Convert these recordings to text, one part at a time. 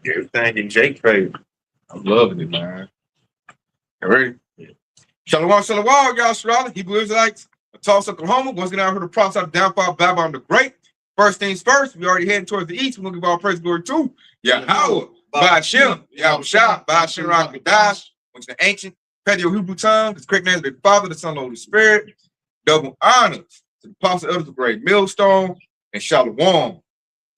Everything in Jake favor. I'm loving it, man. You ready? Yeah. Shalom, shalom, y'all. Charlotte, Hebrew Israelites, Tulsa, Oklahoma. Once again, out here to prophesy the downfall of Babylon the Great. First things first, we already heading towards the east. We're going to give all praise and glory to Yahweh, Ba'ashem, Yahushua, Ba'ashem Rakadash, which is the ancient Paleo Hebrew tongue. His correct name is the Father, the Son, and the Holy Spirit. Double honors to the apostle elders of the great millstone, and shalom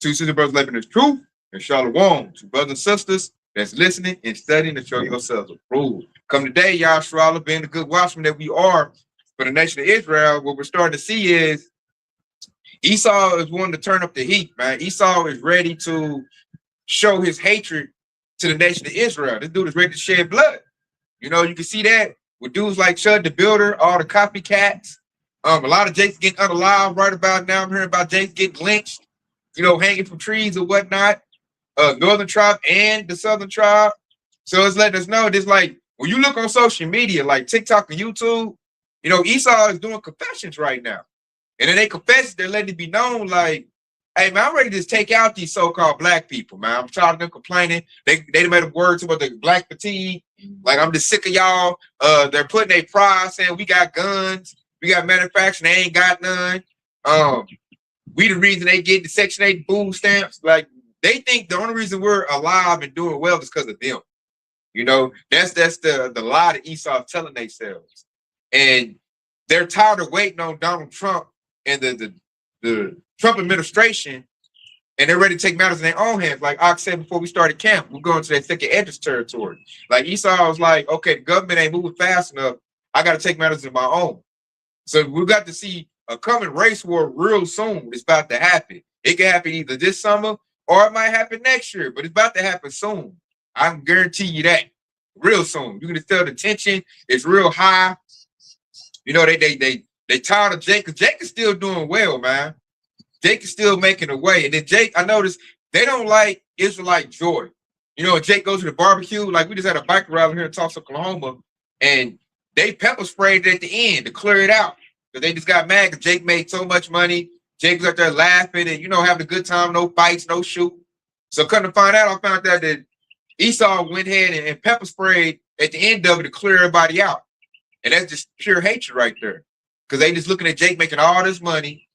to sister brothers living in the truth, and shalom to brothers and sisters that's listening and studying to show yourselves approved. Come today, Yahshua, being the good watchmen that we are for the nation of Israel. What we're starting to see is Esau is wanting to turn up the heat, man. Esau is ready to show his hatred to the nation of Israel. This dude is ready to shed blood. You know, you can see that with dudes like Chud the Builder, all the copycats. A lot of Jakes getting unalive right about now. I'm hearing about Jakes getting lynched, you know, hanging from trees or whatnot. Northern tribe and the Southern tribe. So it's letting us know this, like, when you look on social media, like TikTok and YouTube, you know, Esau is doing confessions right now. And then they confess, they're letting it be known, like, hey, man, I'm ready to just take out these so-called black people, man. I'm tired of them complaining. They made up words about the black fatigue. Like, I'm just sick of y'all. They're putting a pride saying we got guns, we got manufacturing, they ain't got none. We the reason they get the Section 8 food stamps. Like, they think the only reason we're alive and doing well is because of them. You know, that's the lie that Esau is telling themselves. And they're tired of waiting on Donald Trump and the Trump administration, and they're ready to take matters in their own hands. Like Ox said before we started camp, we're going to that second edges territory. Like Esau was like, okay, the government ain't moving fast enough. I got to take matters in my own. So we got to see a coming race war real soon. It's about to happen. It can happen either this summer or it might happen next year, but it's about to happen soon. I can guarantee you that real soon. You can tell the tension is real high. You know, they tired of Jake, because Jake is still doing well, man. Jake is still making a way. And then Jake, I noticed they don't like Israelite joy. You know, Jake goes to the barbecue. Like, we just had a bike ride here in Tulsa, Oklahoma, and they pepper sprayed it at the end to clear it out. Because they just got mad because Jake made so much money. Jake was out there laughing and, you know, having a good time, no fights, no shoot. So come to find out, I found out that Esau went ahead and pepper sprayed at the end of it to clear everybody out. And that's just pure hatred right there. Because they just looking at Jake making all this money.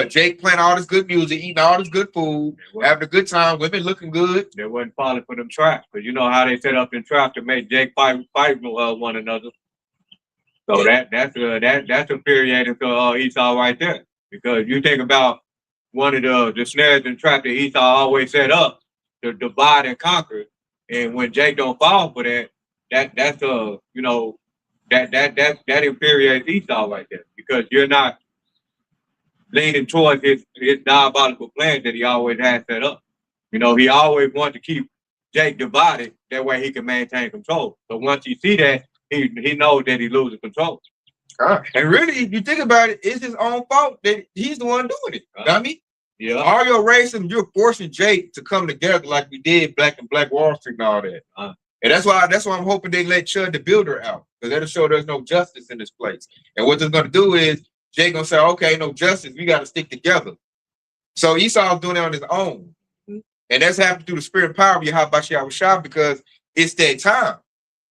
Jake playing all this good music, eating all this good food, having a good time, women looking good. They wasn't falling for them traps. Because you know how they set up them traps to make Jake fight one another. So that's infuriating to Esau right there. Because you think about one of the snares and traps that Esau always set up to divide and conquer. And when Jake don't fall for that, that's you know, that infuriates Esau right there, because you're not leaning towards his diabolical plans that he always has set up. You know, he always wants to keep Jake divided, that way he can maintain control. So once you see that, he knows that he loses control. And really, if you think about it, it's his own fault that he's the one doing it. I mean, yeah. All your racism, you're forcing Jake to come together like we did Black Wall Street and all that. And that's why I'm hoping they let Chud the Builder out, because that'll show there's no justice in this place. And what they're going to do is Jake gonna say, okay, no justice, we got to stick together. So Esau's doing it on his own. And that's happening through the spirit and power of Yahushua, because it's that time.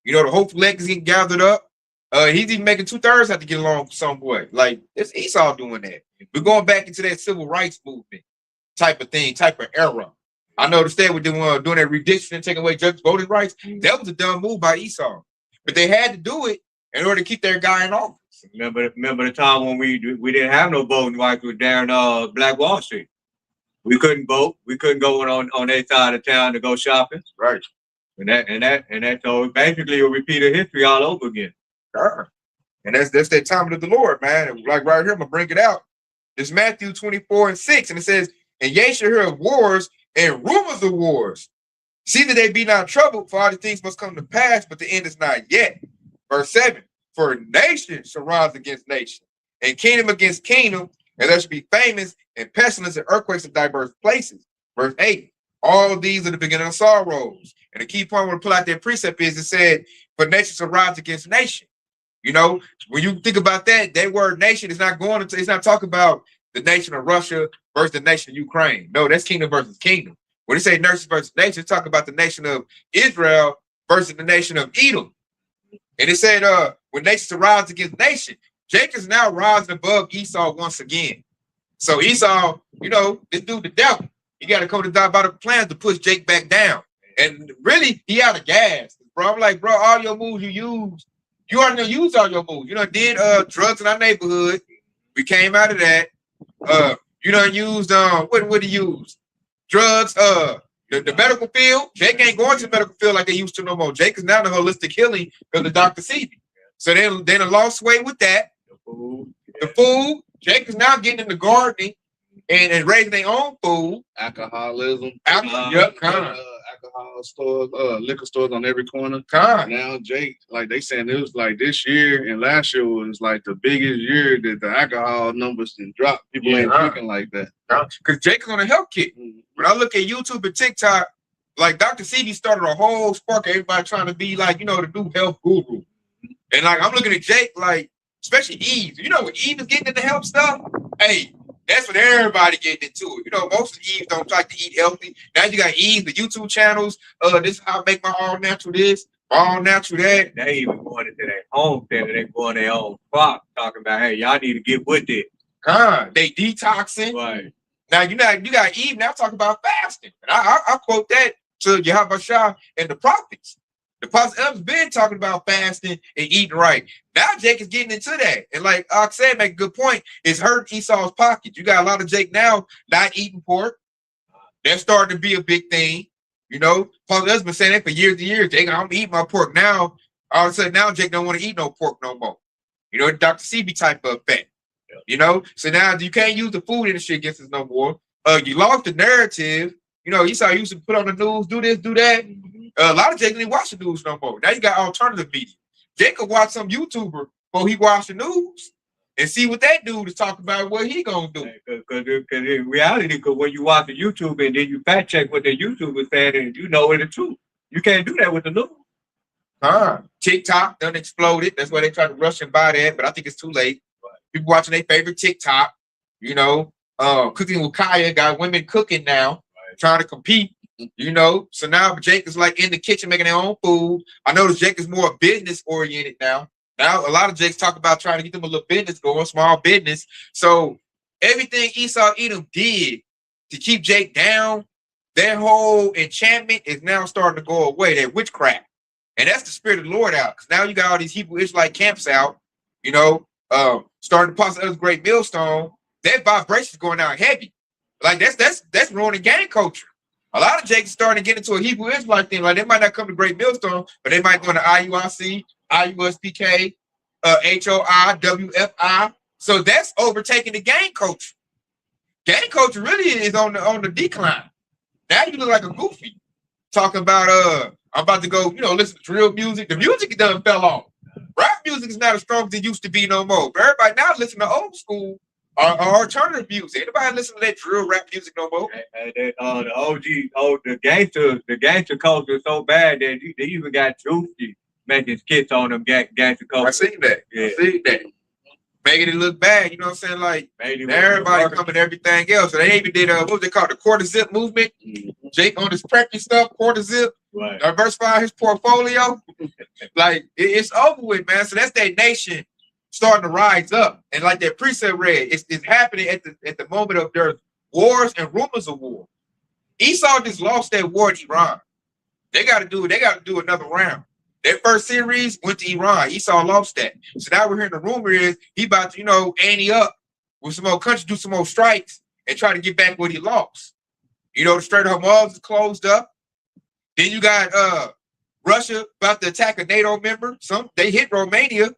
You know, the hopeful leg is getting gathered up. He's even making 2/3 have to get along some way. Like, it's Esau doing that. We're going back into that civil rights movement type of thing, type of era. I noticed that with them doing that redistricting, taking away judges' voting rights. That was a dumb move by Esau. But they had to do it in order to keep their guy in office. Remember the time when we didn't have no voting rights with Darren Black Wall Street. We couldn't vote. We couldn't go on their side of town to go shopping. Right. And that so basically a repeat of history all over again. Sure. And that's that time of the Lord, man. And like right here, I'm gonna bring it out. It's Matthew 24:6, and it says, and ye shall hear of wars and rumors of wars. See that they be not troubled, for all the things must come to pass, but the end is not yet. Verse 7, for nation shall rise against nation, and kingdom against kingdom, and there shall be famines and pestilence and earthquakes in diverse places. Verse 8, all these are the beginning of sorrows. And the key point I want to pull out that precept is it said, for nation shall rise against nation. You know, when you think about that word nation is not going to, it's not talking about the nation of Russia versus the nation of Ukraine. No, that's kingdom versus kingdom. When they say nations versus nations, talk about the nation of Israel versus the nation of Edom. And it said, when nations arise against nation, Jacob's now rising above Esau once again. So Esau, this dude the devil. He got to come to diabolical plans to push Jake back down. And really, he out of gas. Bro, I'm like, bro, all your moves you use, you already done used all your moves. You done did drugs in our neighborhood. We came out of that. You done used what did you use? Drugs, the medical field. Jake ain't going to the medical field like they used to no more. Jake is now in the holistic healing because of Dr. Sebi. So they done lost weight with that. The food. Jake is now getting into gardening and raising their own food. Alcoholism. Yep, alcohol stores, liquor stores on every corner. Now Jake, like they saying it was like this year and last year was like the biggest year that the alcohol numbers can drop. People ain't drinking like that. Because Jake is on a health kick. When I look at YouTube and TikTok, like Dr. Sebi started a whole spark of everybody trying to be like, the new health guru. And like I'm looking at Jake, like, especially Eve. When Eve is getting into health stuff, hey, that's what everybody getting into it. Most of Eve don't like to eat healthy. Now you got Eve, the YouTube channels. This is how I make my all natural this, all natural that. They even going into their home center. They going their own clock, talking about, hey, y'all need to get with it. They detoxing. Right. Now you got Eve now talking about fasting. And I quote that to Yahushua and the prophets. The prophets have been talking about fasting and eating right. Now Jake is getting into that. And like I said, make a good point, it's hurt Esau's pocket. You got a lot of Jake now not eating pork. That's starting to be a big thing. Paul has been saying that for years and years. Jake, I'm eating my pork now. All of a sudden now Jake don't want to eat no pork no more. Dr. Sebi type of effect. So now you can't use the food industry against us no more. You lost the narrative. Esau used to put on the news, do this, do that. A lot of Jake didn't watch the news no more. Now you got alternative media. Jake could watch some YouTuber before he watch the news and see what that dude is talking about, what he gonna do. Because in reality, because when you watch the YouTube and then you fact check what the YouTuber said and you know it's the truth. You can't do that with the news. TikTok done exploded. That's why they try to rush and buy that, but I think it's too late. People watching their favorite TikTok, cooking with Kaya, got women cooking now, trying to compete. So now Jake is like in the kitchen making their own food. I notice Jake is more business oriented now. Now a lot of Jakes talk about trying to get them a little business going, small business. So everything Esau Edom did to keep Jake down, their whole enchantment is now starting to go away. That witchcraft, and that's the spirit of the Lord out. Because now you got all these Hebrew Israelite camps out. Starting to pass the great millstone. That vibration's going out heavy. Like that's ruining gang culture. A lot of Jakes starting to get into a Hebrew Israelite thing. Like they might not come to Great Millstone, but they might go to IUIC, IUSPK, HOI, WFI. So that's overtaking the gang culture. Gang culture really is on the decline. Now you look like a goofy. Talking about I'm about to go, listen to drill music. The music done fell off. Rap music is not as strong as it used to be no more. But everybody now listen to old school or alternative music. Anybody listen to that drill rap music no more? The gangster culture is so bad that they even got Juicy making skits on them gangster culture. I seen that. Yeah. I seen that. Making it look bad, you know what I'm saying? Like everybody coming everything else. So they even did what was they called the quarter zip movement. Jake on his preppy stuff, quarter zip, diversify his portfolio. Like it's over with, man. So that's that nation starting to rise up. And like that precept read, it's happening at the moment of their wars and rumors of war. Esau just lost that war in Iran. They got to do another round. Their first series went to Iran. Esau lost that. So now we're hearing the rumor is he about to, ante up with some more countries, do some more strikes and try to get back what he lost. The Strait of Hormuz is closed up. Then you got Russia about to attack a NATO member. They hit Romania,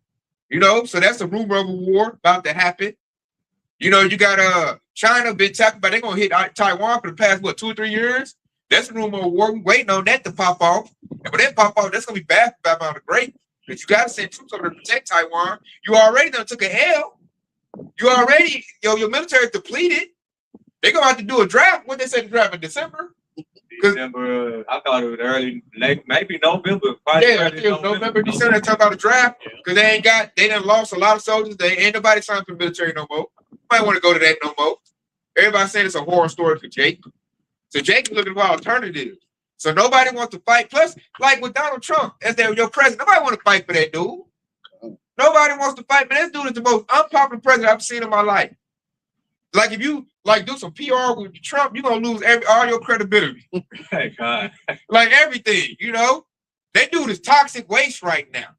so that's a rumor of a war about to happen. You got China been talking about they're gonna hit Taiwan for the past 2 or 3 years. That's a rumor of war. We're waiting on that to pop off. And when that pop off, that's gonna be bad for Babylon the Great. Because you gotta send troops over to protect Taiwan. You already done took a L. You already, your military depleted. They're gonna have to do a draft. What they say the draft in December? December, I thought it was late, maybe November. November, December. They talk about the draft because they done lost a lot of soldiers. They ain't nobody signed for the military no more. You might want to go to that no more. Everybody's saying it's a horror story for Jake. So Jake is looking for alternatives. So nobody wants to fight. Plus, like with Donald Trump as your president, nobody want to fight for that dude. Nobody wants to fight, but this dude is the most unpopular president I've seen in my life. Like if you like do some PR with Trump, you're gonna lose all your credibility. Hey, God. Like everything, you know. That dude is toxic waste right now.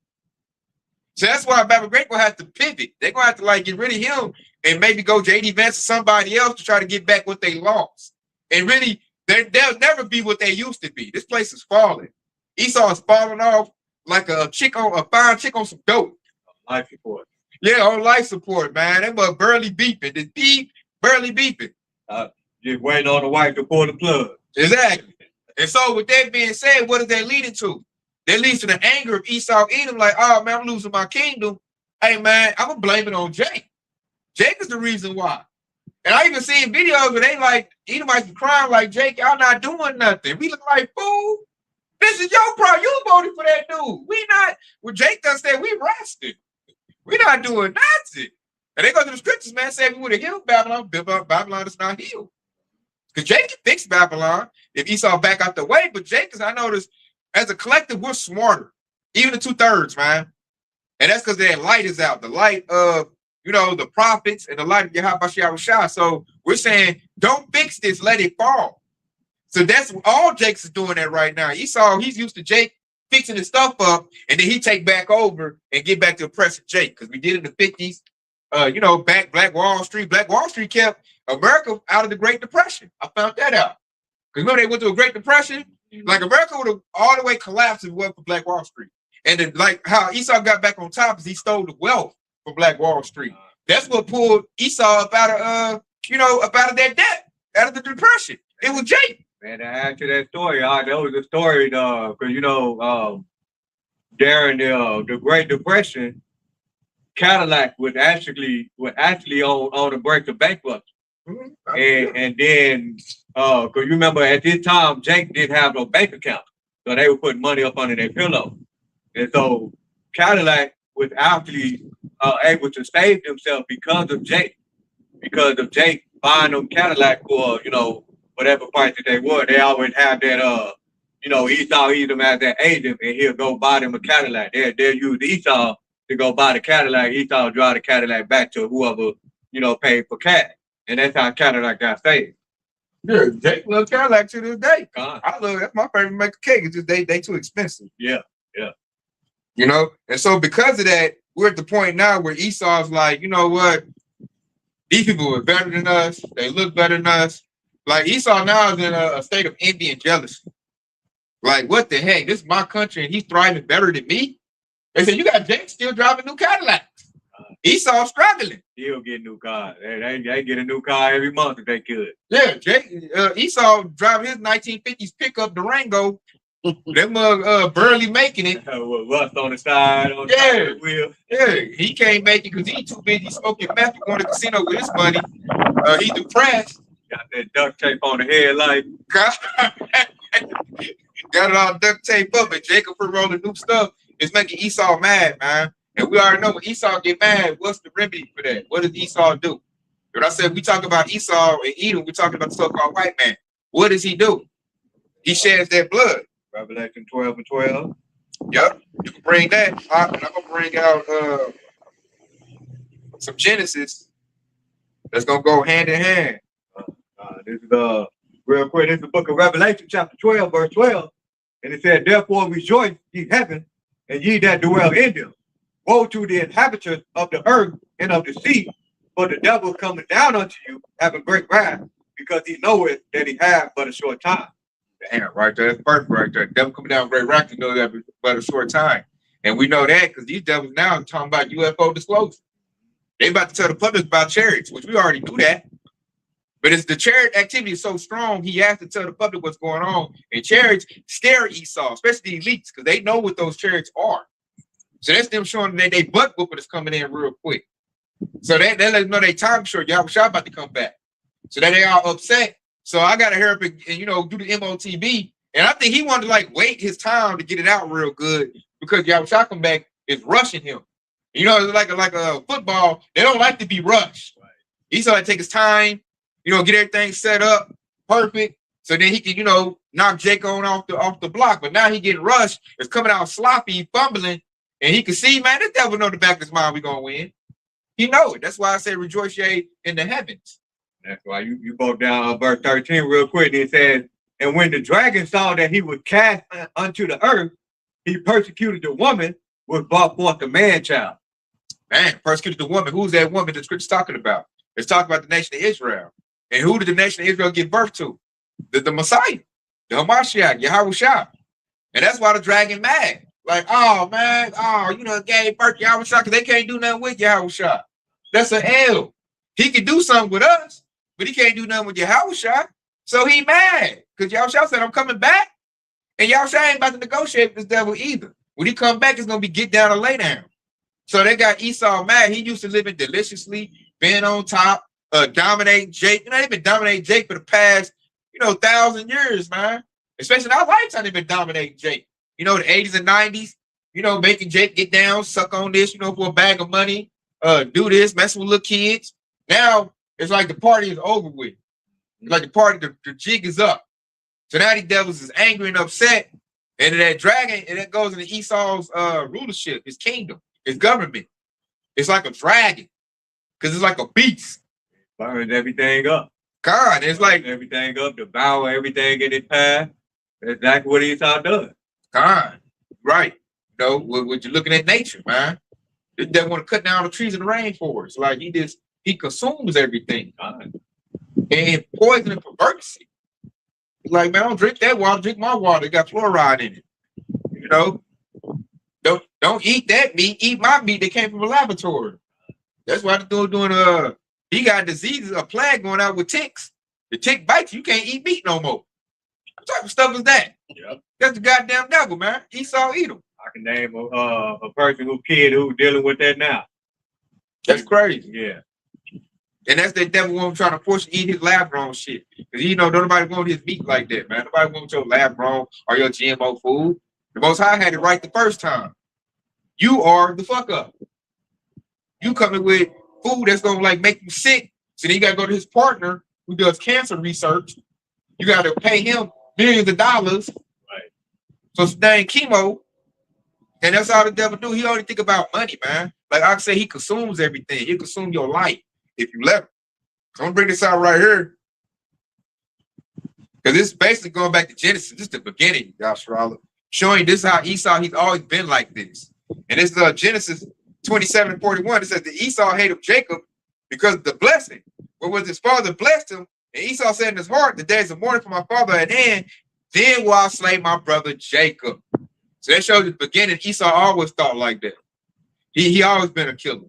So that's why Baba Great gonna have to pivot. They're gonna have to like get rid of him and maybe go JD Vance or somebody else to try to get back what they lost. And really, they'll never be what they used to be. This place is falling. Esau is falling off like a fine chick on some dope. Life support. Yeah, on life support, man. That must barely beeping. The beep barely beeping. Just waiting on the wife to pull the plug. Exactly. And so with that being said, what is that leading to? That leads to the anger of Esau Edom, like, oh man, I'm losing my kingdom. Hey man, I'm gonna blame it on Jake. Jake is the reason why. And I even seen videos where they like Edomites crying like, Jake, y'all not doing nothing. We look like fool. This is your problem. You voted for that dude. We not. Well, Jake done said we rested. We not doing nothing. And they go to the scriptures, man, say we would have healed Babylon. Babylon is not healed. Because Jake can fix Babylon if Esau back out the way. But Jake, I noticed, as a collective, we're smarter. Even the 2/3, man. And that's because their light is out. The light of, the prophets and the light of Yahweh. So we're saying, don't fix this, let it fall. So that's all Jake's is doing that right now. Esau, he's used to Jake fixing his stuff up, and then he take back over and get back to oppressing Jake. Because we did in the 50s, back Black Wall Street. Black Wall Street kept America out of the Great Depression. I found that out. Because remember they went to a Great Depression? Like America would have all the way collapsed if it wasn't for Black Wall Street. And then like how Esau got back on top is he stole the wealth from Black Wall Street. That's what pulled Esau up out of that debt, out of the depression. It was Jake. Man, to add to that story, that was a story, because during the Great Depression, Cadillac was actually on the brink of bankruptcy. Mm-hmm. And then, because you remember at this time, Jake didn't have no bank account, so they were putting money up under their pillow, and so Cadillac was actually able to save themselves because of Jake buying them Cadillac for whatever price that they were. They always have that Esau Edom as that agent, and he'll go buy them a Cadillac. They'll use Esau to go buy the Cadillac. Esau drive the Cadillac back to whoever paid for cash. And that's how Cadillac got saved. Yeah, Jake loves Cadillac to this day. God. I love it. That's my favorite make a cake. It's just they too expensive. Yeah. And so because of that, we're at the point now where Esau's like, you know what? These people are better than us. They look better than us. Like Esau now is in a state of envy and jealousy. Like, what the heck? This is my country and he's thriving better than me. They said, you got Jake still driving new Cadillacs. Esau struggling. He'll get a new car. They get a new car every month if they could. Yeah, Esau driving his 1950s pickup Durango. That mug barely making it. With rust on the side, on the wheel. Yeah, he can't make it because he's too busy smoking meth and going to the casino with his money. He's depressed. Got that duct tape on the headlight. Got it all duct tape up, and Jacob for rolling new stuff is making Esau mad, man. And we already know when Esau get mad, what's the remedy for that? What does Esau do? When I said we talk about Esau and Edom, we're talking about the so-called white man. What does he do? He sheds their blood. Revelation 12:12. Yep, you can bring that. And I'm gonna bring out some Genesis that's gonna go hand in hand. This is real quick. This is the book of Revelation, chapter 12, verse 12, and it said, "Therefore rejoice, ye heaven, and ye that dwell in them. Woe to the inhabitants of the earth and of the sea, for the devil is coming down unto you, having great wrath, because he knoweth that he hath but a short time." Damn, right there, that's perfect right there. Devil coming down great wrath to know that but a short time. And we know that because these devils now are talking about UFO disclosure. They about to tell the public about chariots, which we already knew that. But it's the chariot activity is so strong, he has to tell the public what's going on. And chariots scare Esau, especially the elites, because they know what those chariots are. So that's them showing that they butt whooping is coming in real quick. So they let them know they time short. Y'all about to come back. So that they all upset. So I got to hurry up and do the MOTB. And I think he wanted to wait his time to get it out real good because Yahweh come back is rushing him. It's like a football. They don't like to be rushed. Right. Esau had to take his time, get everything set up perfect. So then he can, knock Jake on off the block. But now he getting rushed. It's coming out sloppy, fumbling, and he can see, man, the devil know the back of his mind we gonna win. He know it. That's why I say rejoice ye in the heavens. That's why you broke down verse 13 real quick. And it says, and when the dragon saw that he was cast unto the earth, he persecuted the woman which brought forth the man child. Man, persecuted the woman. Who's that woman the scripture's talking about? It's talking about the nation of Israel. And who did the nation of Israel give birth to? The Messiah, the Hamashiach, Yahushua. And that's why the dragon mad. Like, oh, man, gave birth to Yahushua because they can't do nothing with Yahushua. That's an L. He can do something with us, but he can't do nothing with Yahushua. So he mad because Yahushua said, I'm coming back. And Yahushua ain't about to negotiate with this devil either. When he come back, it's going to be get down or lay down. So they got Esau mad. He used to living deliciously, being on top, dominating Jake. They've been dominating Jake for the past 1,000 years, man. Especially in our lifetime, they've been dominating Jake. The 80s and 90s, making Jake get down, suck on this, for a bag of money, do this, messing with little kids. Now, it's like the party is over with. It's like the party, the jig is up. So now these devils is angry and upset. And that dragon, and that goes into Esau's rulership, his kingdom, his government. It's like a dragon, because it's like a beast. Burns everything up. God, it's like everything up, devour everything in its path. That's exactly what Esau does. God, right. What you're looking at nature, man. They want to cut down the trees in the rainforest. Like he consumes everything. God. And poison and perversity. Like, man, I don't drink that water, drink my water. It got fluoride in it. Don't eat that meat, eat my meat that came from a laboratory. That's why the dude doing he got diseases, a plague going out with ticks. The tick bites you, can't eat meat no more. What type of stuff is that? Yep. That's the goddamn devil, man. Esau eat him. I can name a person who's dealing with that now. That's crazy. Yeah. And that's the devil one trying to force you to eat his lab grown shit. Because nobody want his meat like that, man. Nobody wants your lab grown or your GMO food. The Most High had it right the first time. You are the fuck up. You coming with food that's gonna make you sick. So then you gotta go to his partner who does cancer research. You gotta pay him millions of dollars. Right. So it's dang chemo. And that's all the devil do. He only think about money, man. Like I say, he consumes everything. He'll consume your life if you let him. So I'm gonna bring this out right here. Because this is basically going back to Genesis. This is the beginning, Yashara. Showing this is how Esau, he's always been like this. And this is Genesis 27:41. It says that Esau hated Jacob because of the blessing. But when his father blessed him, and Esau said in his heart, the days of mourning for my father at hand, then will I slay my brother Jacob. So that shows the beginning. Esau always thought like that. He always been a killer.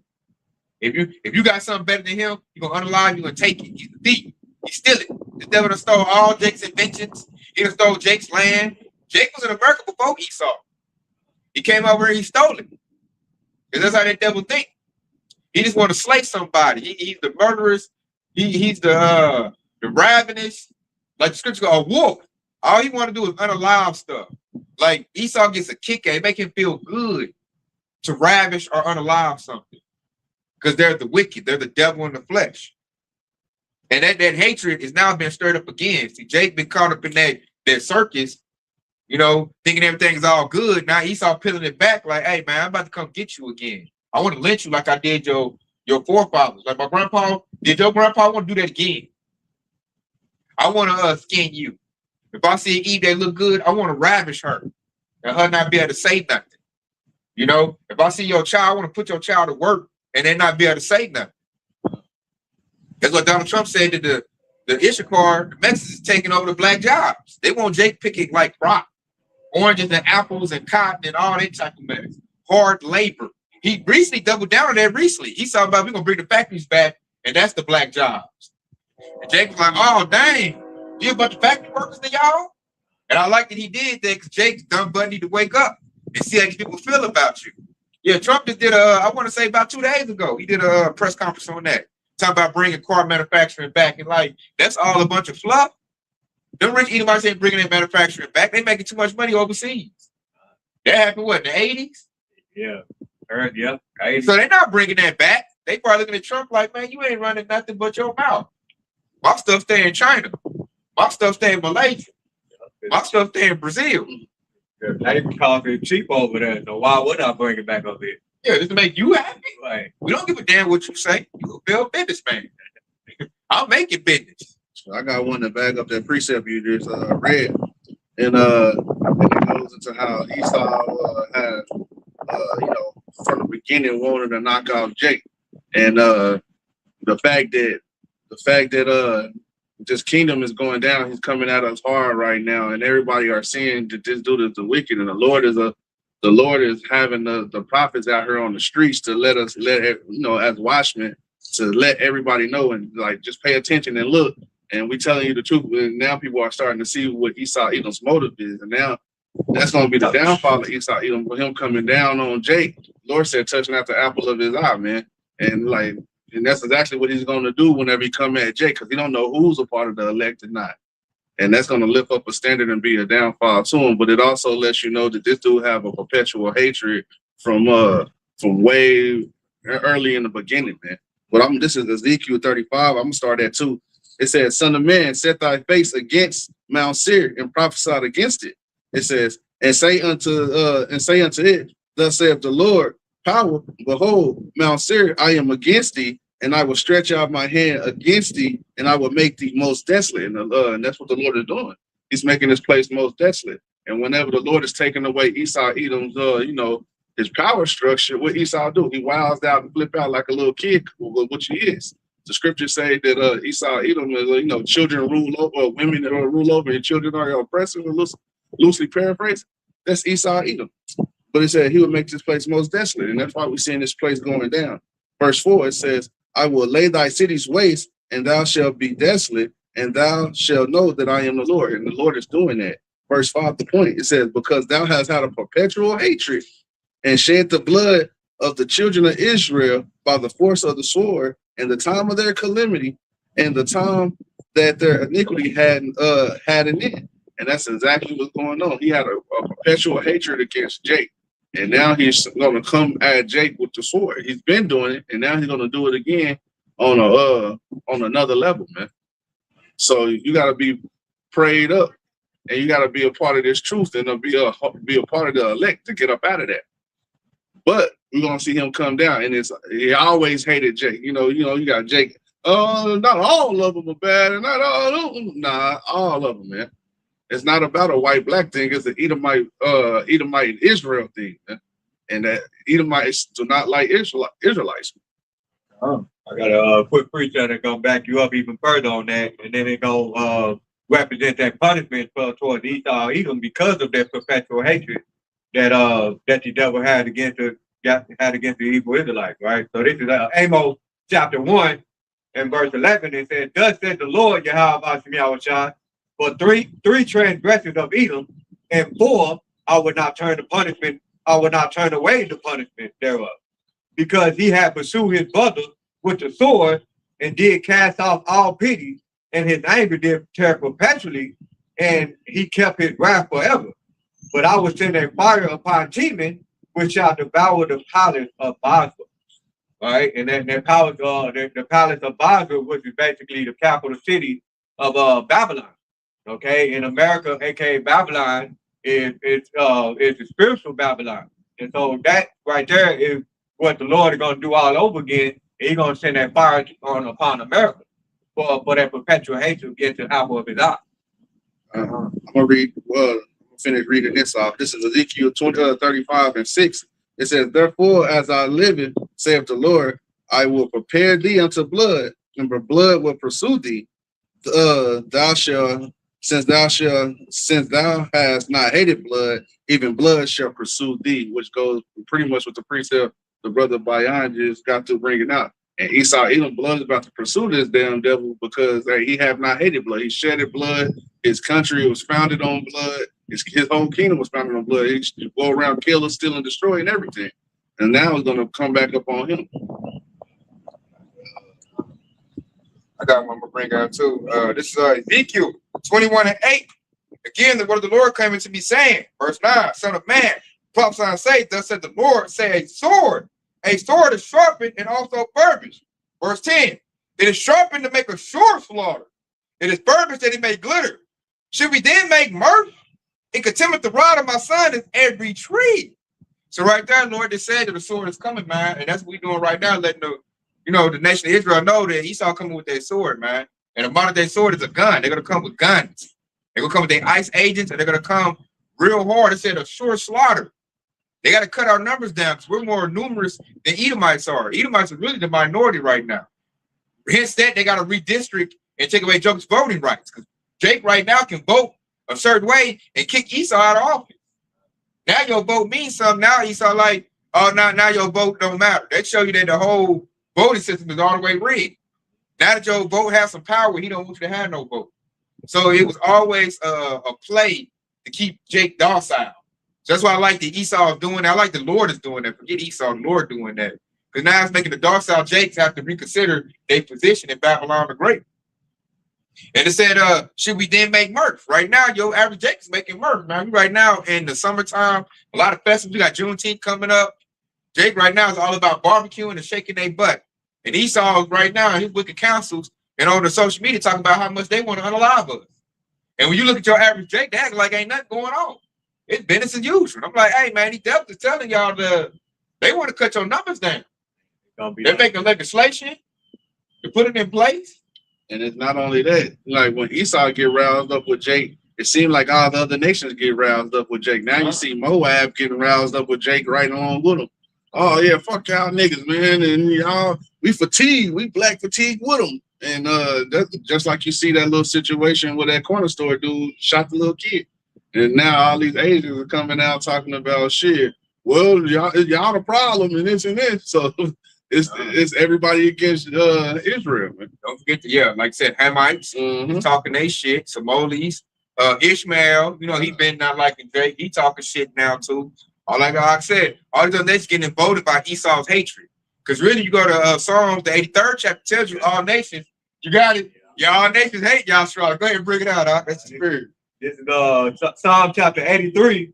If you got something better than him, you're gonna unalive, you're gonna take it. He's a thief. He steal it. The devil done stole all Jake's inventions. He done stole Jake's land. Jake was in America before Esau. He came over and he stole it. Because that's how that devil think. He just want to slay somebody. He's the murderous. He's the ravenous. Like the scripture goes, a wolf. All he want to do is unalive stuff. Like Esau gets a kick at it, make him feel good to ravish or unalive something. Because they're the wicked. They're the devil in the flesh. And that hatred is now being stirred up again. See, Jake been caught up in that circus, thinking everything is all good. Now Esau peeling it back like, hey, man, I'm about to come get you again. I want to lynch you like I did your forefathers. Like my grandpa, did your grandpa want to do that again? I want to skin you. If I see Eve that look good, I want to ravish her and her not be able to say nothing. If I see your child, I want to put your child to work and then not be able to say nothing. That's what Donald Trump said to the Issachar, the Mexicans taking over the black jobs. They want Jake picking like crop, oranges and apples and cotton and all that type of mess. Hard labor. He recently doubled down on that recently. He saw about we're gonna bring the factories back, and that's the black jobs. And Jake was like, oh dang, you a bunch of factory workers to y'all? And I like that he did that because Jake's dumb butt need to wake up and see how these people feel about you. Yeah, Trump just did I want to say about 2 days ago, he did a press conference on that. Talking about bringing car manufacturing back, and like that's all a bunch of fluff. Them rich Edomites ain't bringing their manufacturing back. They making too much money overseas. That happened what in the 80s? Yeah, yeah. So they're not bringing that back. They probably looking at Trump like, man, you ain't running nothing but your mouth. My stuff stay in China. My stuff stay in Malaysia. My stuff stay in Brazil. They call it cheap over there, so why would I bring it back up here? Yeah, just to make you happy. Right. We don't give a damn what you say. You a real businessman. I'll make it business. So I got one to back up that precept you just read, and it goes into how Esau had, from the beginning wanted to knock out Jake, and the fact that this kingdom is going down, he's coming at us hard right now, and everybody are seeing that this dude is the wicked, and the Lord is having the prophets out here on the streets to let as watchmen, to let everybody know, and like just pay attention and look. And we telling you the truth. And now people are starting to see what Esau Edom's motive is. And now that's going to be the downfall of Esau Edom, with him coming down on Jake. Lord said, touching out the apple of his eye, man. And that's exactly what he's going to do whenever he come at Jake, because he don't know who's a part of the elect or not. And that's going to lift up a standard and be a downfall to him. But it also lets you know that this dude have a perpetual hatred from way early in the beginning, man. But this is Ezekiel 35. I'm going to start at 2. It says, son of man, set thy face against Mount Seir and prophesy against it. It says, and say unto it, thus saith the Lord, power, behold, Mount Seir, I am against thee, and I will stretch out my hand against thee, and I will make thee most desolate. And that's what the Lord is doing. He's making this place most desolate. And whenever the Lord is taking away Esau Edom's, his power structure, what Esau do? He wilds out and flip out like a little kid, which he is. The scriptures say that Esau Edom is, children rule over, women that rule over, and children are oppressive, loosely paraphrased. That's Esau Edom. But it said he would make this place most desolate, and that's why we're seeing this place going down. Verse 4, it says, I will lay thy cities waste, and thou shalt be desolate, and thou shalt know that I am the Lord. And the Lord is doing that. Verse 5, the point, it says, because thou hast had a perpetual hatred and shed the blood of the children of Israel by the force of the sword, and the time of their calamity, and the time that their iniquity had an end. And that's exactly what's going on. He had a perpetual hatred against Jake. And now he's going to come at Jake with the sword. He's been doing it, and now he's going to do it again on another level, man. So you got to be prayed up, and you got to be a part of this truth, and be a part of the elect to get up out of that. But we're gonna see him come down, and he always hated Jake. You got Jake. Not all of them are bad, and not all of them. Nah, all of them, man. It's not about a white-black thing. It's an Edomite Israel thing, man. And that Edomites do not like Israelites. I got a quick preacher that's gonna back you up even further on that, and then it gonna represent that punishment towards Esau Edom because of their perpetual hatred that the devil had against the Hebrew Israelites, right? So this is Amos chapter 1 and verse 11. It says, thus said the Lord Yahweh Shah, for three transgressions of Edom, and 4 I would not turn away the punishment thereof, because he had pursued his brother with the sword, and did cast off all pity, and his anger did tear perpetually, and he kept his wrath forever. But I will send a fire upon Teman, which shall devour the palace of Basra. Right? And then the palace of Basra, which is basically the capital city of Babylon. Okay, in America, aka Babylon, is the spiritual Babylon. And so that right there is what the Lord is going to do all over again. He's going to send that fire upon America for that perpetual hatred against the apple of his eye. I'm going to finish reading this off. This is Ezekiel 35 and 6. It says, therefore, as I live, saith the Lord, I will prepare thee unto blood, and blood will pursue thee. Since thou hast not hated blood, even blood shall pursue thee, which goes pretty much with the precept the brother Bayan just got to bring it out. And Esau Edom blood is about to pursue this damn devil because he have not hated blood. He shedded blood. His country was founded on blood. His whole kingdom was founded on blood. He used to go around killing, stealing, destroying everything. And now it's going to come back up on him. I got one to bring out too. This is Ezekiel 21 and 8. Again, the word of the Lord came into me saying, verse 9, son of man, prophesy and say, thus said the Lord, say a sword is sharpened and also furbished. Verse 10, it is sharpened to make a sure slaughter. and his purpose that he may glitter. Should we then make mirth? And contempt the rod of my son is every tree. So right there, Lord just said that the sword is coming, man. And that's what we're doing right now, letting the nation of Israel know that Esau coming with their sword, man. And the modern day sword is a gun. They're gonna come with guns. They're gonna come with their ICE agents, and they're gonna come real hard. It said a sure slaughter. They got to cut our numbers down because we're more numerous than Edomites are. Edomites are really the minority right now. Hence that they got to redistrict and take away Jacob's voting rights because Jake right now can vote a certain way and kick Esau out of office. Now your vote means something. Now Esau like, oh, now your vote don't matter. That show you that the whole voting system is all the way rigged. Now that your vote has some power, he don't want you to have no vote. So it was always a play to keep Jake docile. So that's why I like that Esau is doing that. I like the Lord is doing that. Forget Esau, the Lord doing that. Because now it's making the docile Jakes have to reconsider their position in Babylon the Great. And it said, should we then make mirth? Right now, your average Jake is making mirth, man. Right now, in the summertime, a lot of festivals. We got Juneteenth coming up. Jake right now is all about barbecuing and shaking their butt. And Esau right now, his wicked councils and on the social media talking about how much they want to unalive us. And when you look at your average Jake, they act like ain't nothing going on. It's business as usual. I'm like, hey, man, he definitely telling y'all they want to cut your numbers down. They're making legislation to put it in place. And it's not only that. Like when Esau get roused up with Jake, it seemed like all the other nations get roused up with Jake. Now you see Moab getting roused up with Jake right along with him. Oh, yeah, fuck y'all niggas, man. And y'all, we fatigued. We black fatigued with them. And that's just like you see that little situation where that corner store dude shot the little kid. And now all these Asians are coming out talking about shit. Well, y'all the problem and this and this. So it's everybody against Israel, man. Don't forget like I said, Hamites talking they shit, Somalis, Ishmael, he been not liking Jake. He talking shit now too. All like I said, all these other nations getting voted by Esau's hatred. Because really, you go to Psalms, the 83rd chapter tells you all nations, you got it. Y'all nations hate y'all strong. Go ahead and bring it out, Doc. That's the spirit. This is Psalm chapter 83,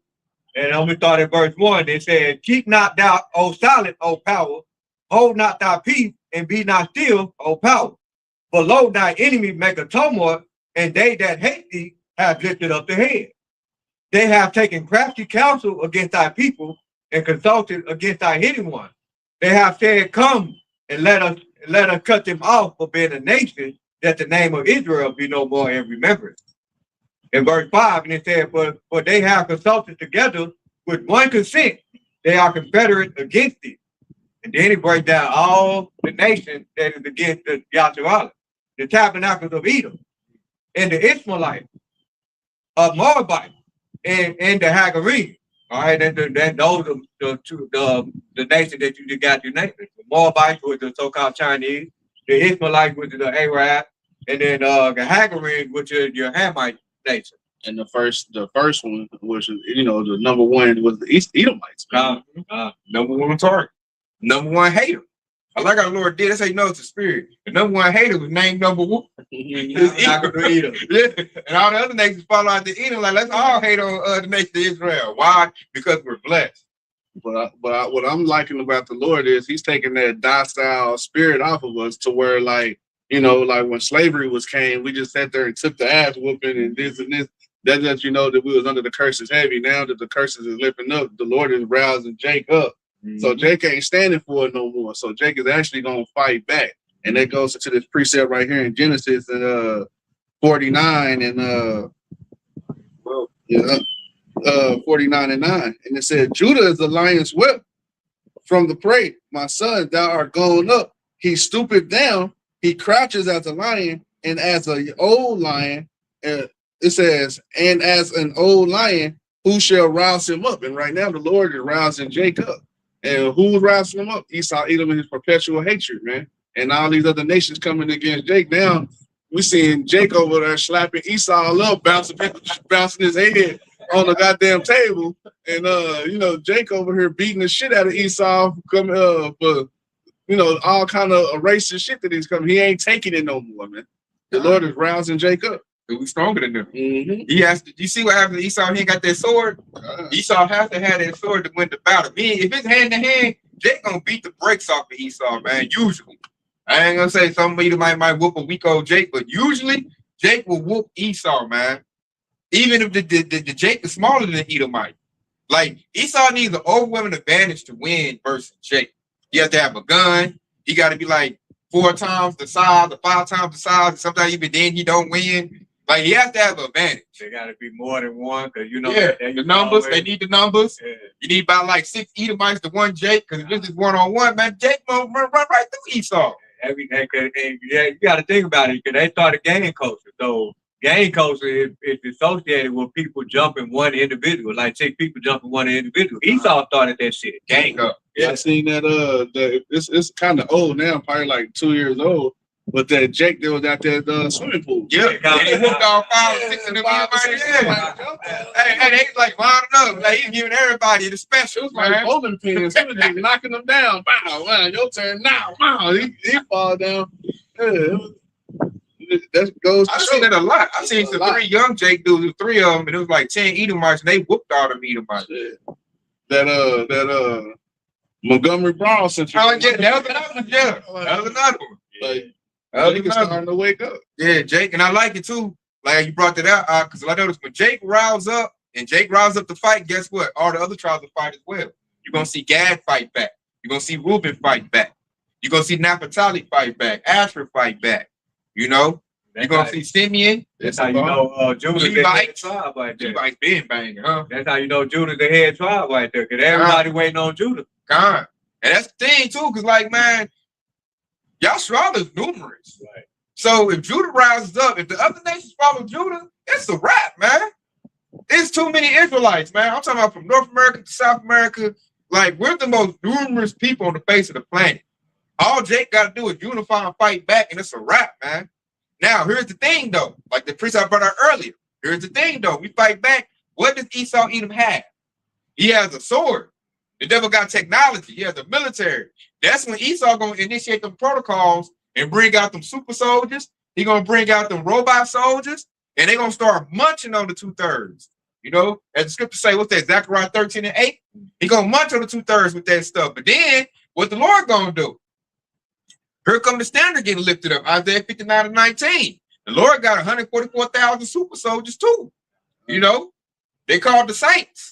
and I'm going to start at verse 1. It says, keep not thou, O silent, O power, hold not thy peace, and be not still, O power. For lo, thy enemy make a tumult, and they that hate thee have lifted up the head. They have taken crafty counsel against thy people, and consulted against thy hidden one. They have said, come, and let us cut them off for being a nation, that the name of Israel be no more in remembrance. In verse 5, and it said, for they have consulted together with one consent, they are confederate against thee. And then he breaks down all the nations that is against the Yasharala, the tabernacles of Edom, and the Ishmaelites, of Moabite, and the Hagarenes. All right, and those are the nation that you just got your name. The Moabites, which is the so-called Chinese, the Ishmaelites, which is the Arab, and then the Hagarenes, which is your Hamite nation. And the first one, which is the number one, was the Edomites. Number one target, number one hater. I like how the Lord did. That's how you know it's a spirit. The number one hater was named number one. Edom. Yeah. And all the other nations follow out the Edom. Like, let's all hate on the nation of Israel. Why? Because we're blessed. But what I'm liking about the Lord is he's taking that docile spirit off of us to where, like when slavery came, we just sat there and took the ass whooping and this and this. That lets you know that we was under the curses heavy. Now that the curses is lifting up, the Lord is rousing Jake up. So Jake ain't standing for it no more. So Jake is actually gonna fight back. And that goes into this precept right here in Genesis 49 and 49 and 9. And it said, Judah is the lion's whelp from the prey. My son, thou art gone up. He stoopeth down, he crouches as a lion, and as an old lion, it says, and as an old lion, who shall rouse him up? And right now the Lord is rousing Jake up. And who's rousing him up? Esau, Edom, and his perpetual hatred, man. And all these other nations coming against Jake. Now we seeing Jake over there slapping Esau up, bouncing his head on the goddamn table. And Jake over here beating the shit out of Esau, coming for all kind of racist shit that he's coming. He ain't taking it no more, man. The Lord is rousing Jake up. We're stronger than them. He has to. You see what happened to Esau? He ain't got that sword. Esau has to have that sword to win the battle. If it's hand to hand, Jake gonna beat the brakes off of Esau, man. Usually, I ain't gonna say somebody might whoop a weak old Jake, but usually Jake will whoop Esau, man. Even if the Jake is smaller than Edomite. Like, Esau needs an overwhelming advantage to win versus Jake. He has to have a gun. He got to be like 4 times the size or 5 times the size. And sometimes even then he don't win. Like, he has to have an advantage. They got to be more than one because, you know. Yeah, the numbers. They need the numbers. Yeah. You need about like 6 Edomites to 1 Jake. Because if this is one-on-one, man, Jake will run right through Esau. Everything, you got to think about it because they started gang culture. So gang culture is associated with people jumping one individual, like 6 people jumping one individual. Esau started that shit. Gang up. Yeah, I seen that. It's kind of old now, probably like 2 years old. But that Jake that was out there at the swimming pool. Yeah, and he whooped all 5 or 6 of them Edomites. Hey, they was like lining up. Like, he's giving everybody the specials, It was like man. bowling pins. He was just knocking them down. Wow, your turn now. Wow, he fall down. Yeah, that goes. I've seen it a lot. I've seen some 3 young Jake dudes, 3 of them, and it was like 10 Edomites, and they whooped all them Edomites. That Montgomery Brown sent you. Oh, yeah, that was another one. Yeah, that was another one. Like, That was starting to wake up. Yeah, Jake, and I like it too. Like you brought that out, because I noticed when Jake riles up and Jake riles up to fight, guess what? All the other tribes will fight as well. You're gonna see Gad fight back. You're gonna see Reuben fight back. You're gonna see Naphtali fight back. Asher fight back. You know, you're gonna see Simeon. That's how you know Judah's the head tribe right there. Levi's been banging, huh? That's how you know Judah's the head tribe right there, because everybody waiting on Judah. God. And that's the thing too, because like, man, Yashrala is numerous. Right. So if Judah rises up, if the other nations follow Judah, it's a wrap, man. It's too many Israelites, man. I'm talking about from North America to South America. Like, we're the most numerous people on the face of the planet. All Jake got to do is unify and fight back, and it's a wrap, man. Now, here's the thing, though. Like the priest I brought out earlier. Here's the thing, though. We fight back. What does Esau Edom have? He has a sword. The devil got technology. He has a military. That's when Esau going to initiate them protocols and bring out them super soldiers. He going to bring out them robot soldiers, and they're going to start munching on the 2/3. You know, as the scripture say, what's that, Zechariah 13:8? He going to munch on the 2/3 with that stuff. But then, what the Lord going to do? Here come the standard getting lifted up, Isaiah 59:19. The Lord got 144,000 super soldiers too. You know, they called the saints.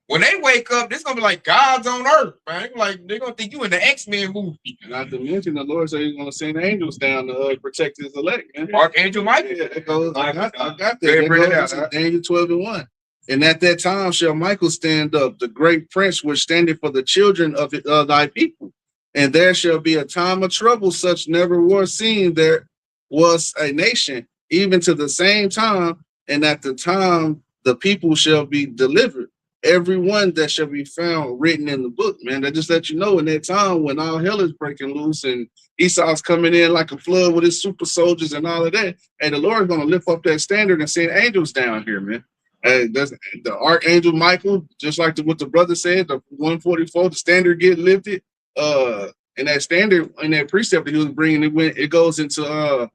When they wake up, this gonna be like gods on earth, man. Like, they're gonna think you in the X-Men movie. Not to mention, the Lord said He's gonna send angels down to protect His elect, man. Archangel Michael. Yeah, it goes. I got that. Bring it out, That goes Daniel 12:1. And at that time shall Michael stand up, the great prince which standeth for the children of thy people. And there shall be a time of trouble such never was seen. There was a nation, even to the same time, and at the time the people shall be delivered. Everyone that shall be found written in the book, man. That just let you know in that time when all hell is breaking loose and Esau's coming in like a flood with his super soldiers and all of that. And the Lord's going to lift up that standard and send angels down here, man. And that's the Archangel Michael, just like what the brother said, the 144, the standard get lifted. And that standard and that precept that he was bringing, it goes into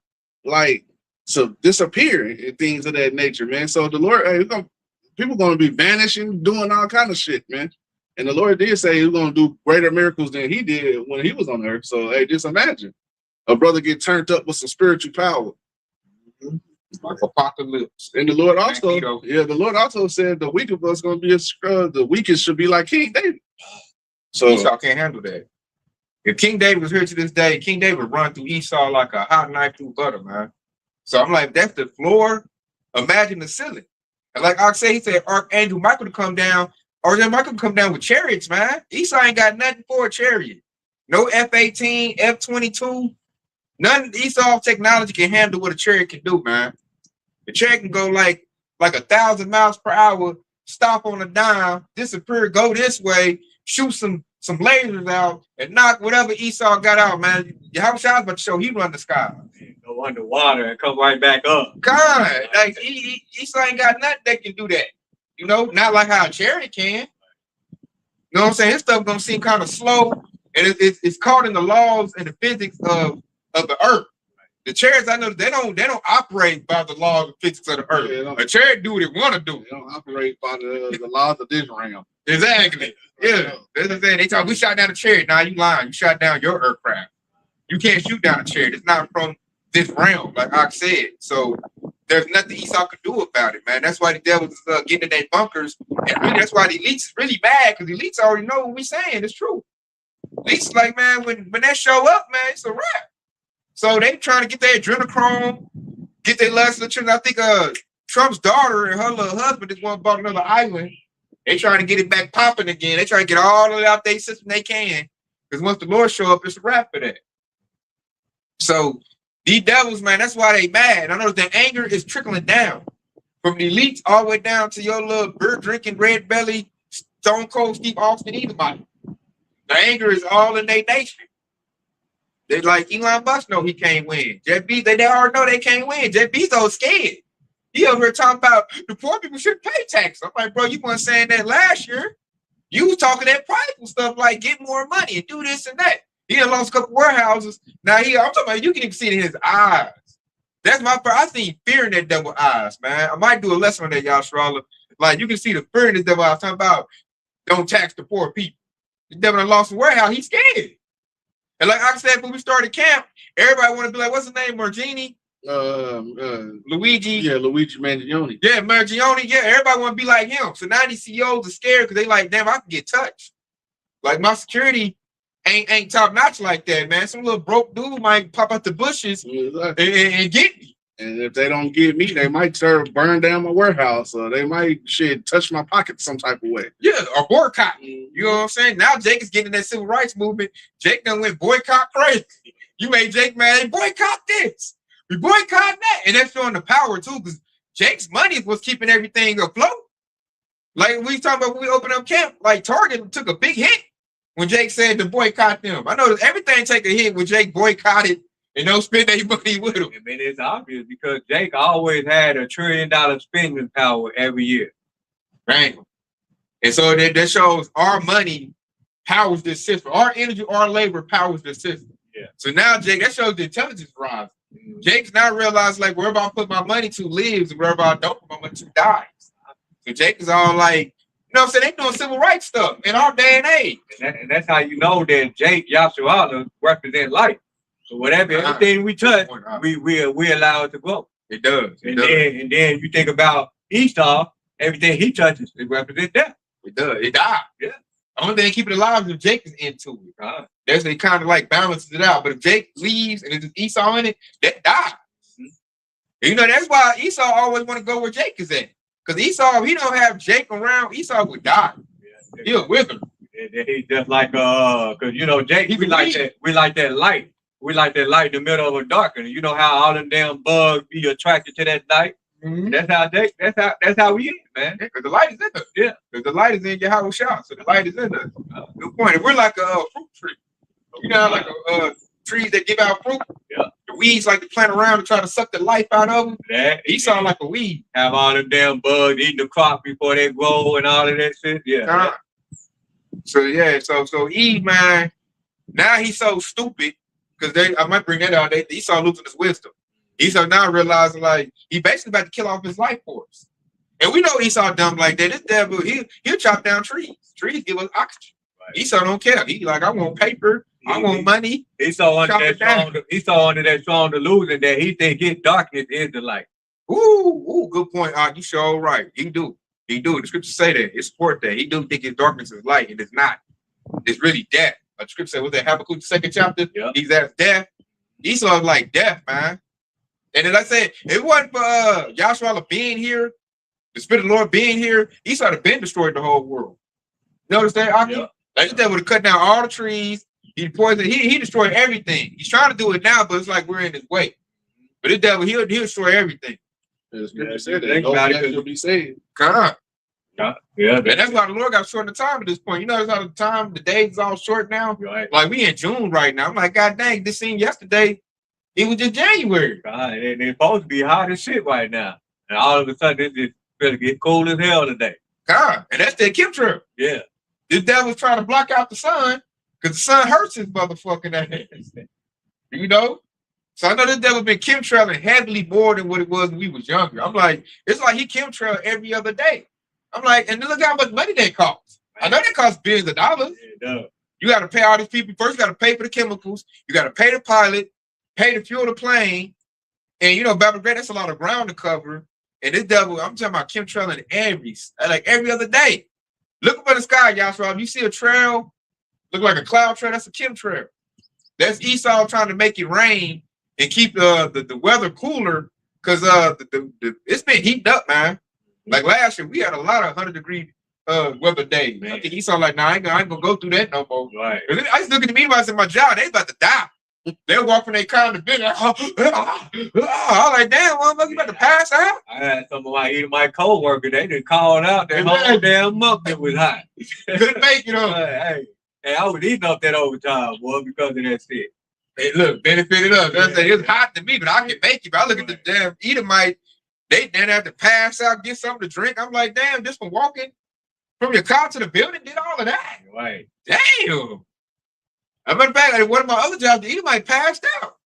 like so disappear and things of that nature, man. So the Lord, people going to be vanishing, doing all kind of shit, man. And the Lord did say He was going to do greater miracles than He did when He was on earth. So hey, just imagine a brother get turned up with some spiritual power. Like apocalypse. And the Lord also said the weak of us going to be the weakest should be like King David. So Esau can't handle that. If King David was here to this day, King David would run through Esau like a hot knife through butter, man. So I'm like, that's the floor. Imagine the ceiling. And like I said, he said Archangel Michael to come down, or then Michael to come down with chariots, man. Esau ain't got nothing for a chariot. No F-18, F-22. None of Esau technology can handle what a chariot can do, man. The chariot can go like 1,000 miles per hour, stop on a dime, disappear, go this way, shoot some lasers out, and knock whatever Esau got out, man. How much I was about to show he run the sky. Go underwater and come right back up. God, like Esau ain't got nothing that can do that. You know, not like how a chariot can. You know what I'm saying? His stuff gonna seem kind of slow, and it's caught in the laws and the physics of the earth. The chariots, I know they don't operate by the laws and physics of the earth. Yeah, a chariot do what it want to do. They don't operate by the laws of this realm. Exactly. Yeah. That's what I'm saying. They talk, we shot down a chariot. Now you lying. You shot down your aircraft. You can't shoot down a chariot. It's not from this realm, like I said. So there's nothing Esau could do about it, man. That's why the devil is getting in their bunkers. And really, that's why the elites is really mad, because the elites already know what we're saying. It's true. Elites like, man, when they show up, man, it's a wrap. So they trying to get their adrenochrome, get their last little children. I think Trump's daughter and her little husband just want to bought another island. They trying to get it back popping again. They trying to get all of it out their system they can. Because once the Lord show up, it's a wrap for that. So these devils, man, that's why they mad. I know that anger is trickling down from the elites all the way down to your little beer drinking, red belly, Stone Cold Steve Austin Edomite. The anger is all in their nation. They like Elon Musk know he can't win. Jeff Bezos, they already know they can't win. Jeff Bezos scared. He over here talking about the poor people shouldn't pay taxes. I'm like, bro, you weren't saying that last year. You was talking that prideful stuff like get more money and do this and that. He done lost a couple warehouses. Now I'm talking about, you can even see it in his eyes. That's my part. I see fear in that devil eyes, man. I might do a lesson on that, y'all, Charlotte. Like, you can see the fear in this devil. I was talking about don't tax the poor people. The devil done lost a warehouse. He's scared. And like I said, when we started camp, everybody want to be like, what's his name, Margini? Luigi. Yeah, Luigi Mangione. Yeah, Margione. Yeah, everybody want to be like him. So now these CEOs are scared because they like, damn, I can get touched. Like my security ain't top notch like that, man. Some little broke dude might pop out the bushes and get me. And if they don't get me, they might start burn down my warehouse, or they might touch my pocket some type of way. Yeah, or boycott. You know what I'm saying? Now Jake is getting that civil rights movement. Jake done went boycott crazy. You made Jake mad. Hey, boycott this. We boycott that. And that's showing the power too, because Jake's money was keeping everything afloat. Like we talking about when we opened up camp, like Target took a big hit when Jake said to boycott them. I know everything take a hit when Jake boycotted and don't spend any money with him. I mean, it's obvious because Jake always had $1 trillion spending power every year. Right. And so that shows our money powers this system. Our energy, our labor powers this system. Yeah. So now, Jake, that shows the intelligence rise. Mm-hmm. Jake's now realized, like, wherever I put my money to lives, and wherever I don't put my money to dies. So Jake is all like, you know what I'm saying? They doing civil rights stuff in our day and age. And that's how you know that Jake Yashuala represent life. So whatever, everything we touch, we allow it to grow. It does. And then you think about Esau, everything he touches, it represents death. It does. It dies. Yeah. The only thing keeping it alive is if Jake is into it. That's it kind of like balances it out. But if Jake leaves and it's Esau in it, that dies. Mm-hmm. You know, that's why Esau always want to go where Jake is at. Because Esau, if he don't have Jake around, Esau would die. Yeah, he'll wither. He's just like because you know, Jake, we like that light. We like that light in the middle of a dark. And you know how all them damn bugs be attracted to that light? Mm-hmm. That's how Jake, that's how we is, man. Because the light is in us. Yeah. Because the light is in your house shot. So the light is in us. Good point. If we're like a fruit tree, you know, like trees that give out fruit. Yeah. The weeds like to plant around and try to suck the life out of them. That Esau like a weed. Have all them damn bugs eating the crop before they grow and all of that shit. Yeah. So yeah, so Eve, man, now he's so stupid because I might bring that out. Esau losing his wisdom. Esau now realizing like he basically about to kill off his life force. And we know Esau dumb like that. This devil, he'll chop down trees. Trees give us oxygen. Right. Esau don't care. He like, I want paper. I want money. Esau under that strong delusion that he think his darkness is the light. Ooh, good point. You sure right. He do. The scriptures say that. It support that. He do think his darkness is light, and it's not. It's really death. The scripture said, was that Habakkuk 2nd chapter? Yep. He's at death. Esau is like death, man. And then I said, if it wasn't for Yahshua being here, the Spirit of the Lord being here, Esau would have been destroyed the whole world. Notice that, Aki? Yep. Like that would have cut down all the trees. He poisoned. He destroyed everything. He's trying to do it now, but it's like we're in his way. But this devil, he'll destroy everything. The scripture said that. Nobody will be saved. God. Yeah. And that's why the Lord got short in the time at this point. You know, it's how the time, the days is all short now. Right. Like we in June right now. I'm like, God dang, this scene yesterday, it was just January. God, it's supposed to be hot as shit right now. And all of a sudden, it's just gonna get cold as hell today. God, and that's that chemtrail. Yeah. This devil's trying to block out the sun because the sun hurts his motherfucking ass. You know? So I know this devil been chemtrailing heavily more than what it was when we was younger. I'm like, it's like he chemtrail every other day. I'm like, and look how much money that costs. I know that costs billions of dollars. Yeah, it does. You got to pay all these people. First, you got to pay for the chemicals. You got to pay the pilot, pay to fuel the plane. And you know, Baba Great, that's a lot of ground to cover. And this devil, I'm talking about chemtrailing every other day. Look up at the sky, y'all. So if you see a trail, look like a cloud trail, that's a chemtrail. That's Esau trying to make it rain and keep the weather cooler because it's been heating up, man. Like last year, we had a lot of 100-degree weather days. Man. I think Esau like, nah, I ain't gonna go through that no more. Right. I was looking at the meteorites in my job, they about to die. They'll walk from their car in the building. I'm like, damn, motherfucker, you about to pass out? I had some of my co-workers, they done called out that whole damn month it was hot. Couldn't make it up. Hey, I was eating up that overtime, boy, because of that shit. Hey, look, benefited us. It's hot to me, but I can make it. But I look at the damn Edomite, they then have to pass out, get something to drink. I'm like, damn, just from walking from your car to the building, did all of that. Right. Damn. As a matter of fact, like one of my other jobs, the Edomite passed out.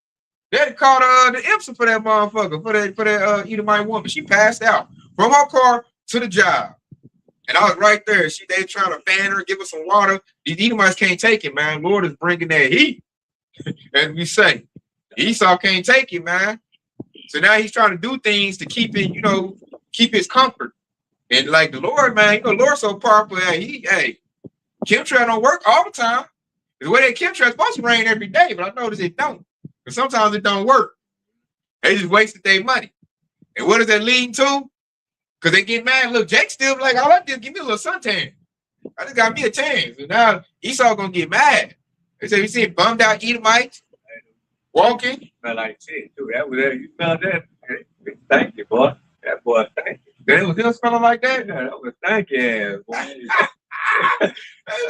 They had called the IMSA for that motherfucker, for that Edomite woman. She passed out from her car to the job. And I was right there. They trying to fan her, give her some water. These Edomites can't take it, man. Lord is bringing that heat. As we say, Esau can't take it, man. So now he's trying to do things to keep it, keep his comfort. And like the Lord, man, the Lord's so powerful. Chemtrail don't work all the time. The way that chemtrail is supposed to rain every day, but I notice it don't. But sometimes it don't work. They just wasted their money. And what does that lead to? Because they get mad. Look, Jake still like, all I did, give me a little suntan. I just got me a tan. So now Esau gonna get mad. They say, you see bummed out Edomites walking. Smell like shit too. That was that. You smell that? Thank you, boy. That boy, thank you. That was still smelling like that? Yeah, that was thank you, boy.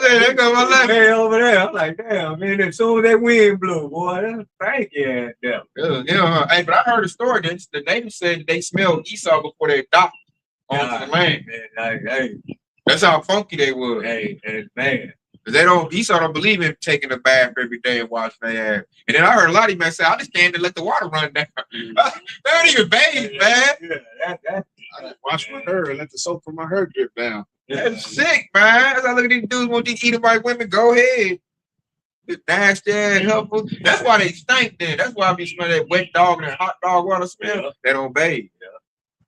There go my left. Hey, over there. I'm like, damn, man, as soon as that wind blew, boy, thank you. Hey, but I heard a story that the neighbors said they smelled Esau before they docked onto the land. Man, that's how funky they were. Hey, man. Because Esau don't believe in taking a bath every day and washing their ass. And then I heard a lot of you men say, I just stand and let the water run down. They don't even bathe, man. I just wash my hair and let the soap from my hair drip down. That's sick, man. As I look at these dudes want these Edomite women, go ahead. This nasty ass helpful. That's why they stink then. That's why I be smelling that wet dog and that hot dog water smell. Yeah. They don't bathe. Yeah.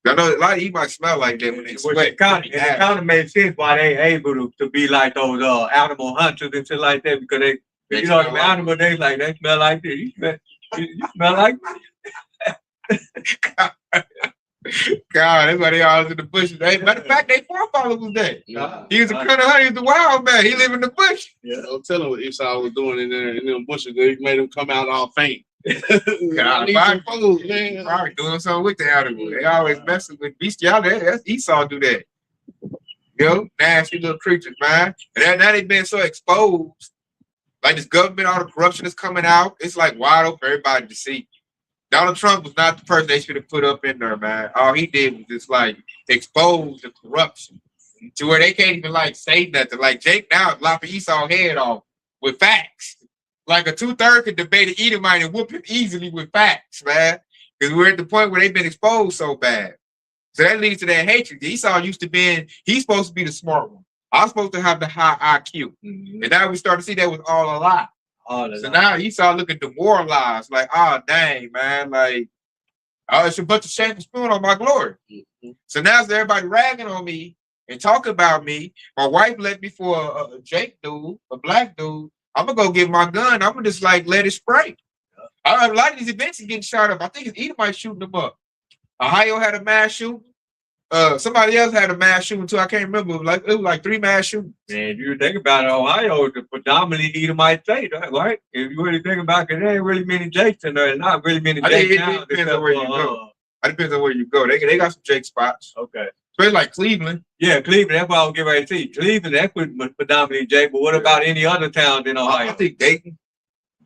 I know a lot of Edomites smell like that when they sweat. It kind of makes sense why they able to be like those animal hunters and shit like that, because they you know, the animal, they smell like this. You smell like God, that's why they always in the bushes. Matter of fact, they forefather was there. He was a kind of hunter, he was the wild man. He lived in the bush. Yeah, don't tell him what Esau was doing in there in them bushes. They made him come out all faint. God, food, man. Probably doing something with the animal. They always messing with bestiality. That's Esau do that. Nasty little creatures, man. And now they've been so exposed. Like this government, all the corruption is coming out. It's like wide open for everybody to see. Donald Trump was not the person they should have put up in there, man. All he did was just expose the corruption to where they can't even say nothing. Like Jake now is lopping Esau's head off with facts. Like a 2/3 could debate an Edomite and whoop him easily with facts, man. Because we're at the point where they've been exposed so bad. So that leads to that hatred. Esau used to be, he's supposed to be the smart one. I'm supposed to have the high IQ. Mm-hmm. And now we start to see that was all a lie. So now Esau looking demoralized, dang, man, it's a bunch of shameful spoon on my glory. Mm-hmm. So now as everybody ragging on me and talking about me, my wife left me for a Jake dude, a black dude. I'm gonna go get my gun. I'm gonna just let it spray. A lot of these events are getting shot up. I think it's Edomite shooting them up. Ohio had a mass shooting. Somebody else had a mass shooting too. I can't remember. It was like 3 mass shootings. Man, if you think about it, Ohio is a predominantly Edomite state, right? If you really think about it, there ain't really many Jakes in there. Not really many Jakes. It depends on where you go. It depends on where you go. They got some Jake spots. Okay. Especially like Cleveland. Yeah, Cleveland. That's what I was getting ready to see. Cleveland, that's predominantly Jake. But what about any other towns in Ohio? I think Dayton.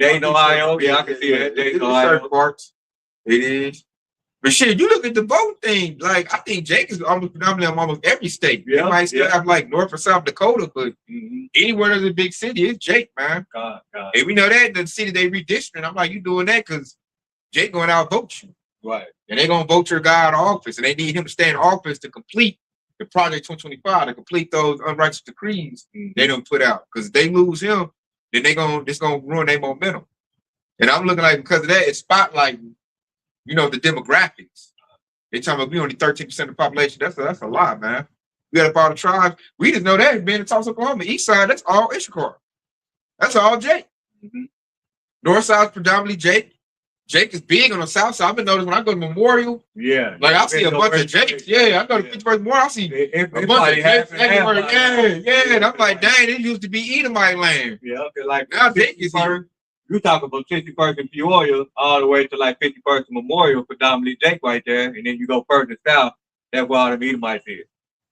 Ohio. Yeah, I can see that. Dayton, Ohio. Certain parts. It is. But shit, you look at the vote thing, I think Jake is almost predominantly in almost every state. Yeah, they might still have North or South Dakota, but anywhere there's a big city, it's Jake, man. God. And we know that the city they redistricting. I'm like, you doing that because Jake going to outvote you. Right. And they're going to vote your guy out of office. And they need him to stay in office to complete the Project 2025, to complete those unrighteous decrees they don't put out. Because if they lose him, then it's going to ruin their momentum. And I'm looking because of that, it's spotlighting you know, the demographics. They talking about we only 13% of the population. That's a lot, man. We got about the tribes. We just know that being in Tulsa, Oklahoma, east side, that's all Ishikar. That's all Jake. Mm-hmm. North side predominantly Jake. Jake is big on the south side. I've been noticing when I go to Memorial. Yeah. Like I see a bunch of Jakes. Yeah, I go to 51st Memorial. I see a bunch of Jakes everywhere. Yeah. And I'm like, dang, it used to be Edomite land. Yeah, like now Jake is here. You talk about 61st and Peoria all the way to like 51st Memorial, predominantly Jake right there, and then you go further south. That's where all the Edomites is.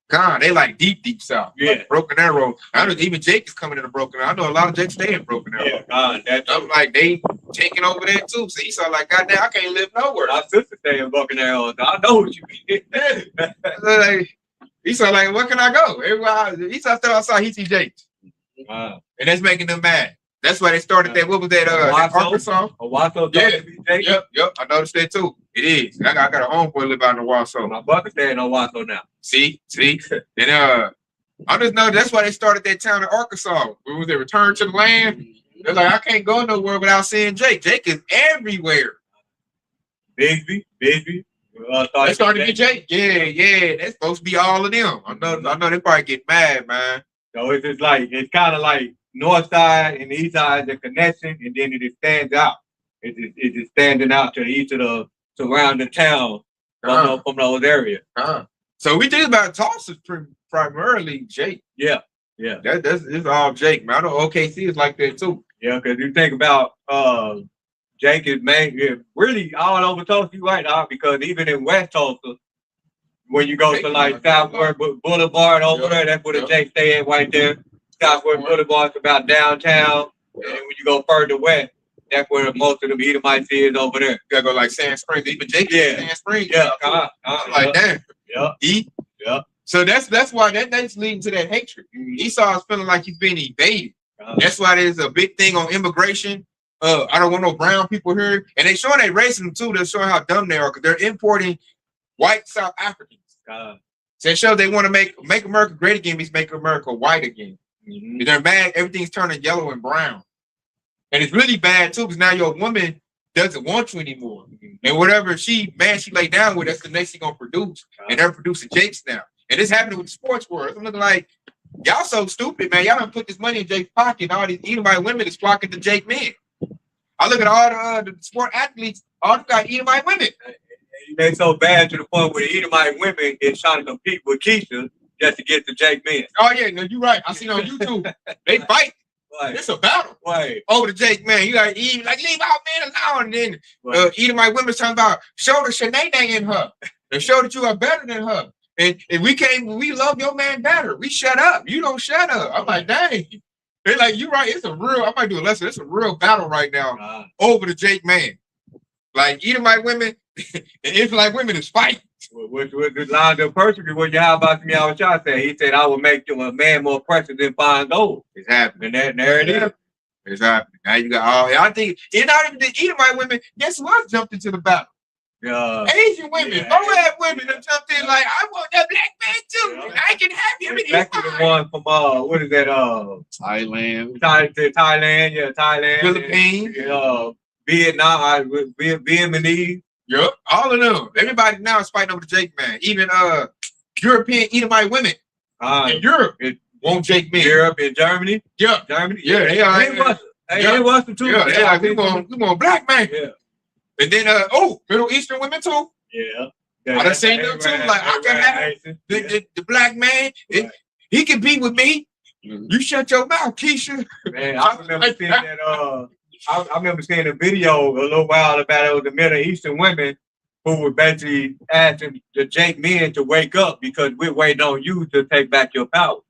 God, they like deep south. Yeah, like Broken Arrow. I know even Jake is coming in the Broken Arrow. I know a lot of Jakes stay in Broken Arrow. Yeah, God, I'm like they taking over there too. So Esau like, goddamn, I can't live nowhere. My sister stay in Broken Arrow. So I know what you mean. Like, Esau like, where can I go? Everybody, Esau still outside. He see Jakes, and that's making them mad. That's why they started that. What was that? Arkansas. Owasso. Yeah. Yep. I noticed that too. It is. I got a homeboy live out in Owasso. My brother stay in Owasso now. See. Then I just know that's why they started that town in Arkansas. When was they return to the land? They're like, I can't go nowhere without seeing Jake. Jake is everywhere. Bigby. They started to get Jake. Yeah. That's supposed to be all of them. I know they probably get mad, man. So it's kind of like north side and the east side, the connection, and then it just stands out. It's just standing out to the east of the surrounding town from those areas. So we think about Tulsa primarily Jake. Yeah. It's all Jake, man. I know OKC is like that too. Yeah, because you think about Jake is really all over Tulsa, you right now, because even in West Tulsa, when you go to like Southward Boulevard over there, that's where the Jake stay at right there. Southward Boulevard is about downtown, and when you go further west, that's where most of the Edomites is over there. You gotta go like Sand Springs, even Jake is Sand Springs. Yeah, like that. Yeah. So that's why that's leading to that hatred. Esau is feeling like he's being evaded. That's why there's a big thing on immigration. I don't want no brown people here, and they showing they racism too. They're showing how dumb they are because they're importing white South Africans. So they show they want to make America great again, means make America white again. They're mad. Everything's turning yellow and brown, and it's really bad too because now your woman doesn't want you anymore, and whatever she lay down with, that's the next thing gonna produce, and they're producing Jakes now, and it's happening with the sports world. I'm looking like y'all so stupid, man. Y'all don't put this money in Jake's pocket. And all these Edomite women is flocking to Jake men. I look at all the sport athletes, all got Edomite women. They so bad to the point where the Edomite women is trying to compete with Keisha just to get the Jake men. Oh yeah, no, you're right. I seen on YouTube they fight. It's a battle. Over the Jake man. You got Eve like leave out man alone. And then Edomite women's talking about show the Shanae in her and show that you are better than her. And we love your man better. We shut up. You don't shut up. I'm like, dang. They're like, you're right. I might do a lesson. It's a real battle right now over the Jake man. Like Edomite women and Israelite women is fighting. Which lines up perfectly what Yahweh Yahweh said. He said, I will make you a man more precious than fine gold. It's happening. And there it is. It's happening. Now you got all. I think it's not even the Edomite women. Guess who else jumped into the battle? Asian women, Moab women that jumped in like, I want that black man too. I can have him. Exactly the one from what is that? Thailand. Thailand, Philippines, Vietnam, Vietnamese. Yep, all of them. Everybody now is fighting over the Jake man. Even European Edomite women in Europe want Jake men. Europe and Germany. Yeah, Germany. Yeah, they are. They was too. Yeah, they like we want black man. Yeah. And then Middle Eastern women too. Yeah. I done seen them too. Like I can have the black man. He can be with me. You shut your mouth, Keisha. Man, I remember seeing that. I remember seeing a video a little while about it was the Middle Eastern women who were basically asking the Jake men to wake up because we're waiting on you to take back your power.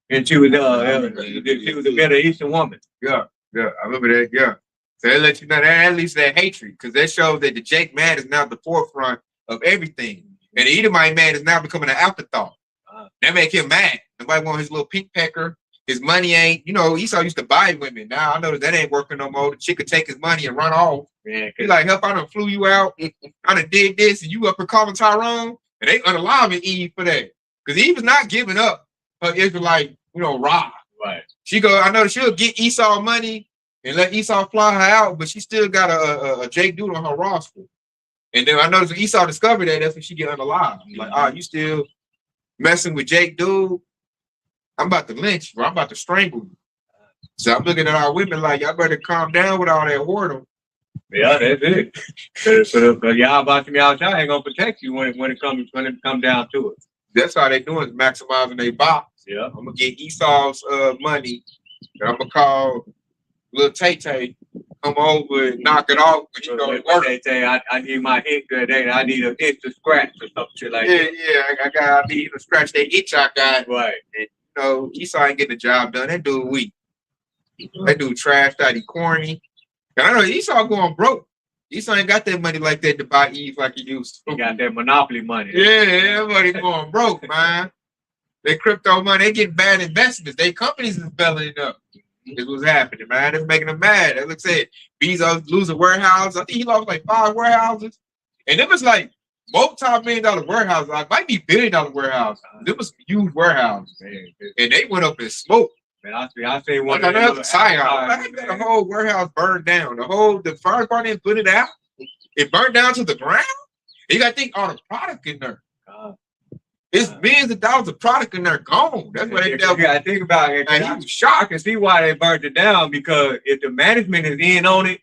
And she was a Middle Eastern woman. Yeah, I remember that. Yeah. So they let you know that at least that hatred, because that shows that the Jake man is now the forefront of everything. And the Edomite man is now becoming an afterthought. That make him mad. Nobody want his little pink pecker. His money ain't, Esau used to buy women. Now I know that ain't working no more. The chick could take his money and run off. Yeah, he's like, help, I done flew you out. I done did this, and you up here calling Tyrone. And they unaliving Eve for that. Because Eve is not giving up her Israelite, Ra. Right. I know she'll get Esau money and let Esau fly her out, but she still got a Jake dude on her roster. And then I noticed when Esau discovered that, that's when she get unalive. I'm like, oh, you still messing with Jake, dude? I'm about to lynch, bro. I'm about to strangle you. So I'm looking at our women like, y'all better calm down with all that whoredom. Yeah, that's it. Because y'all about to be outside ain't gonna protect you when it comes down to it. That's how they doing is maximizing their box. Yeah. I'm gonna get Esau's money, and I'm gonna call little Tay come over and knock it off. But you know, they say I need my hit good. I need an itch to scratch or some shit like yeah, that. yeah. I need to scratch that itch I got. Right. And, you know, Esau ain't getting the job done. That dude weak. That dude trashed out. He corny. And I know Esau going broke. Esau ain't got that money like that to buy Eve like he used to. He got that monopoly money. Yeah, everybody going broke, man. They crypto money, they getting bad investments. They companies is belling up. This was happening, man. It's making them mad. As I said, Bezos losing warehouse. I think he lost like 5 warehouses. And it was like multi-million-dollar warehouse. Like might be $1 billion warehouse. It was huge warehouse, man. And they went up in smoke. Man, I say one. Like another the whole warehouse burned down. The fire department didn't put it out. It burned down to the ground. You got to think all the product in there. It's millions of dollars of product in there gone. That's what they dealt with. I think about it. And he was shocked. I can see why they burned it down because if the management is in on it,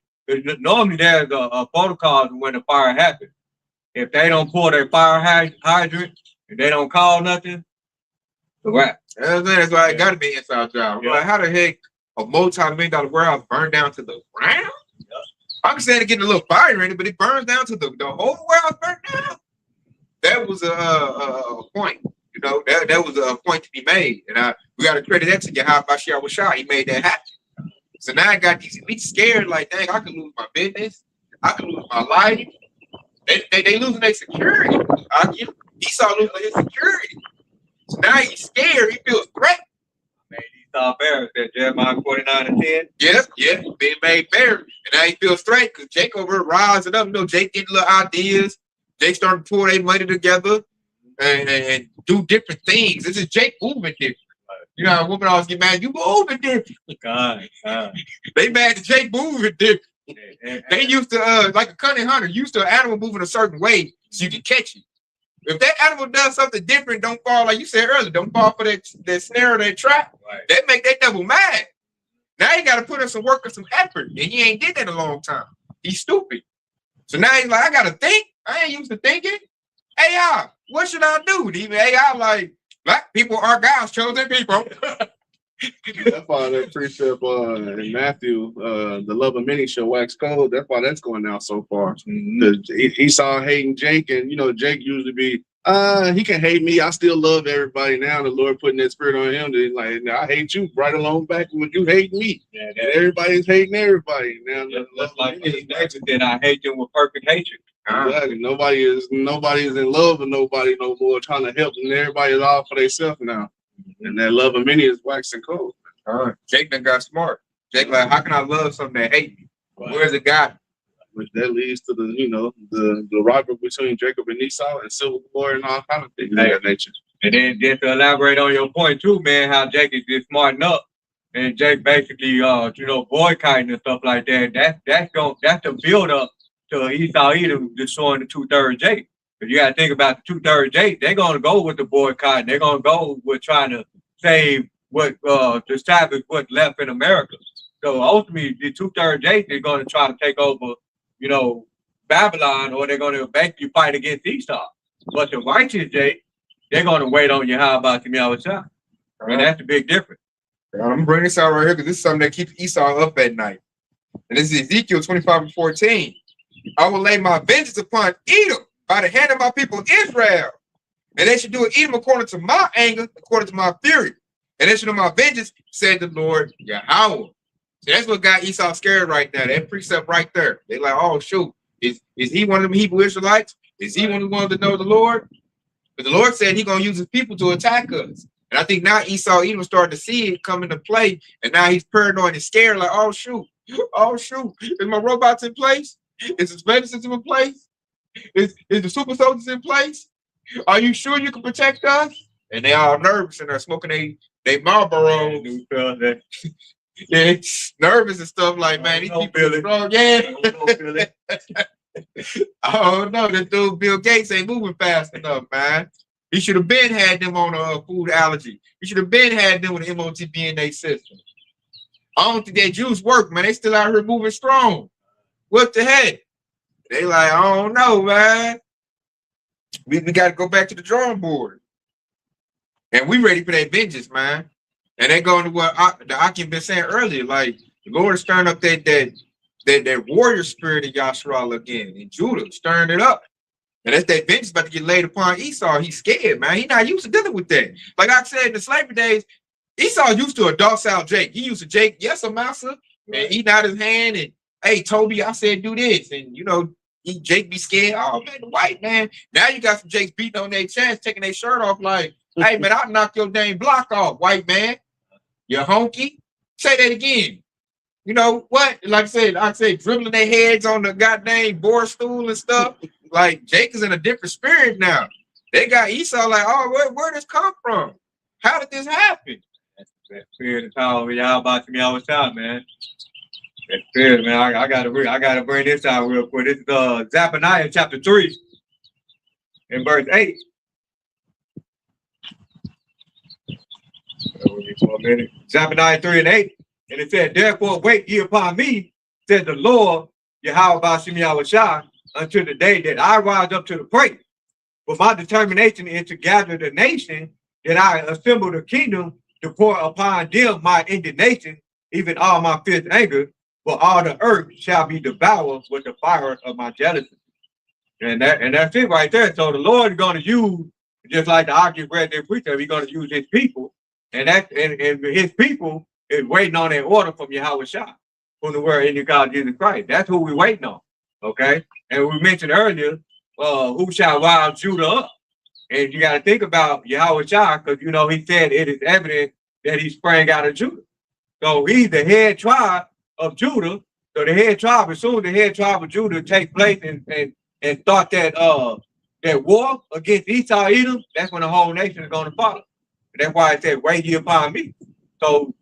normally there's a protocol when the fire happens. If they don't pull their fire hydrant, if they don't call nothing, the rap. That's why it got to be an inside job. Yeah. Like, how the heck a multi-million-dollar warehouse burned down to the ground? Yeah. I understand it getting a little fire in it, but it burns down to the whole warehouse burned down. That was a point, you know. That was a point to be made, and we got to credit that to Yahweh was shot. He made that happen. So now I got these elites scared, like, dang, I could lose my business, I could lose my life. They losing their security. Esau losing his security. So now he's scared. He feels threatened. Made Esau embarrassed. That Jeremiah 49:10. Yeah, being made embarrassed, and now he feels threatened because Jake over rising up. You know, Jake getting little ideas. Jake starting to pull their money together and do different things. This is Jake moving different. You know, a woman always get mad. You moving different. God. They mad that Jake moving different. They used to like a cunning hunter used to an animal moving a certain way so you can catch it. If that animal does something different, don't fall like you said earlier. Don't fall for that snare or that trap. Right. That make that devil mad. Now you got to put in some work and some effort, and he ain't did that in a long time. He's stupid. So now he's like, I gotta think. I ain't used to thinking. AI, what should I do? Even AI like black people are God's chosen people. That's why that precept in Matthew, the love of many shall wax cold. That's why that's going out so far. Esau hating Jake, and you know Jake usually be, he can hate me. I still love everybody. Now the Lord putting that spirit on him. To, like, I hate you right along back with you hate me. Yeah, and everybody's hating everybody. Now that's like then I hate them with perfect hatred. Exactly. Nobody is in love with nobody no more, trying to help them. Everybody is all for themselves now. And that love of many is waxing cold. Jake done got smart. Jake like, how can I love something that hate me? Right. Where's it got? Which that leads to the rivalry between Jacob and Esau and civil war and all kind of things of that nature. And then just to elaborate on your point too, man, how Jake is just smarting up and Jake basically boycotting and stuff like that. That's the build up to Esau Edom destroying the 2/3 Jake. But you got to think about the 2/3 Jake. They're going to go with the boycott. They're going to go with trying to save to establish what's left in America. So ultimately, the 2/3 Jake is going to try to take over, Babylon, or they're going to basically fight against Esau. But the righteous Jake, they're going to wait on you. How about you, outside? And that's the big difference. I'm going to bring this out right here because this is something that keeps Esau up at night. And this is Ezekiel 25:14. I will lay my vengeance upon Edom by the hand of my people Israel. And they should do it Edom according to my anger, according to my fury. And they should know my vengeance, said the Lord Yahweh. So that's what got Esau scared right now. That precept right there. They like, oh, shoot. Is he one of them Hebrew Israelites? Is he one of the ones that know the Lord? But the Lord said he's going to use his people to attack us. And I think now Esau even started to see it come into play. And now he's paranoid and scared like, oh, shoot. Oh, shoot. Is my robots in place? Is the space system in place? Is the super soldiers in place? Are you sure you can protect us? And they all nervous and they're smoking they Marlboro. Yeah, nervous and stuff like, man, these people are strong. Yeah. Oh no, that dude Bill Gates ain't moving fast enough, man. He should have been had them on a food allergy. He should have been had them with an MOTB in their system. I don't think that juice work, man. They still out here moving strong. What the heck? They like, I don't know, man. We got to go back to the drawing board. And we ready for that vengeance, man. And they going to what the Akim been saying earlier, like the Lord is stirring up that warrior spirit of Yashua again, and Judah stirring it up. And that's that vengeance about to get laid upon Esau. He's scared, man. He's not used to dealing with that. Like I said in the slavery days, Esau used to a docile Jake. He used to Jake, yes, a master, and he out his hand and hey, Toby, I said do this, and you know, Jake be scared. Oh man, the white man. Now you got some Jakes beating on their chest, taking their shirt off, like, hey man, I'll knock your dang block off, white man. You honky. Say that again. You know what? Like I said, dribbling their heads on the goddamn board stool and stuff. Like Jake is in a different spirit now. They got Esau like, oh, where this come from? How did this happen? That spirit of power, y'all about to me all the time, man. That spirit, man. I gotta bring this out real quick. This is Zephaniah chapter 3 and verse 8. For a minute. Zephaniah 3 and 8. And it said, therefore wait ye upon me, said the Lord, Yahweh Bashim Yahushua, until the day that I rise up to the plate. But my determination is to gather the nation, that I assemble the kingdom to pour upon them my indignation, even all my fierce anger, for all the earth shall be devoured with the fire of my jealousy. And that's it right there. So the Lord is going to use, just like the Akim read their precept, he's going to use his people. And his people is waiting on an order from Yahweh Shah, from the word in the God Jesus Christ. That's who we're waiting on. Okay. And we mentioned earlier, who shall rise Judah up? And you got to think about Yahweh Shah, because you know he said it is evident that he sprang out of Judah. So he's the head tribe of Judah. So the head tribe, as soon as the head tribe of Judah take place and start that war against Esau Edom, that's when the whole nation is going to follow. That's why it said, wait ye upon me. So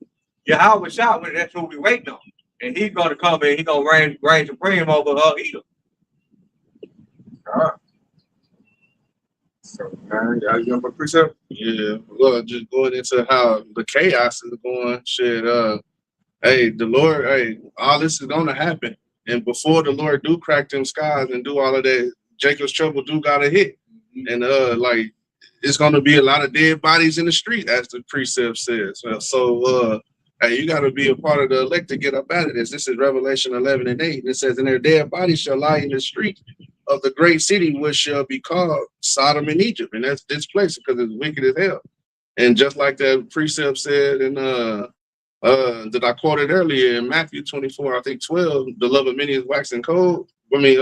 Yahweh Shah, that's who we waiting on. And he's going to come and he's going to reign supreme over Edom. All right. So, man, y'all jump a precept? Yeah, well, just going into how the chaos is going, shit, hey, the Lord, hey, all this is gonna happen. And before the Lord do crack them skies and do all of that, Jacob's trouble do gotta hit. And like it's gonna be a lot of dead bodies in the street, as the precept says. So hey, you gotta be a part of the elect to get up out of this. This is Revelation 11 and 8. It says, and their dead bodies shall lie in the street of the great city, which shall be called Sodom and Egypt. And that's this place because it's wicked as hell. And just like that precept said in that I quoted earlier in Matthew 24, I think 12, the love of many is waxing cold. I mean,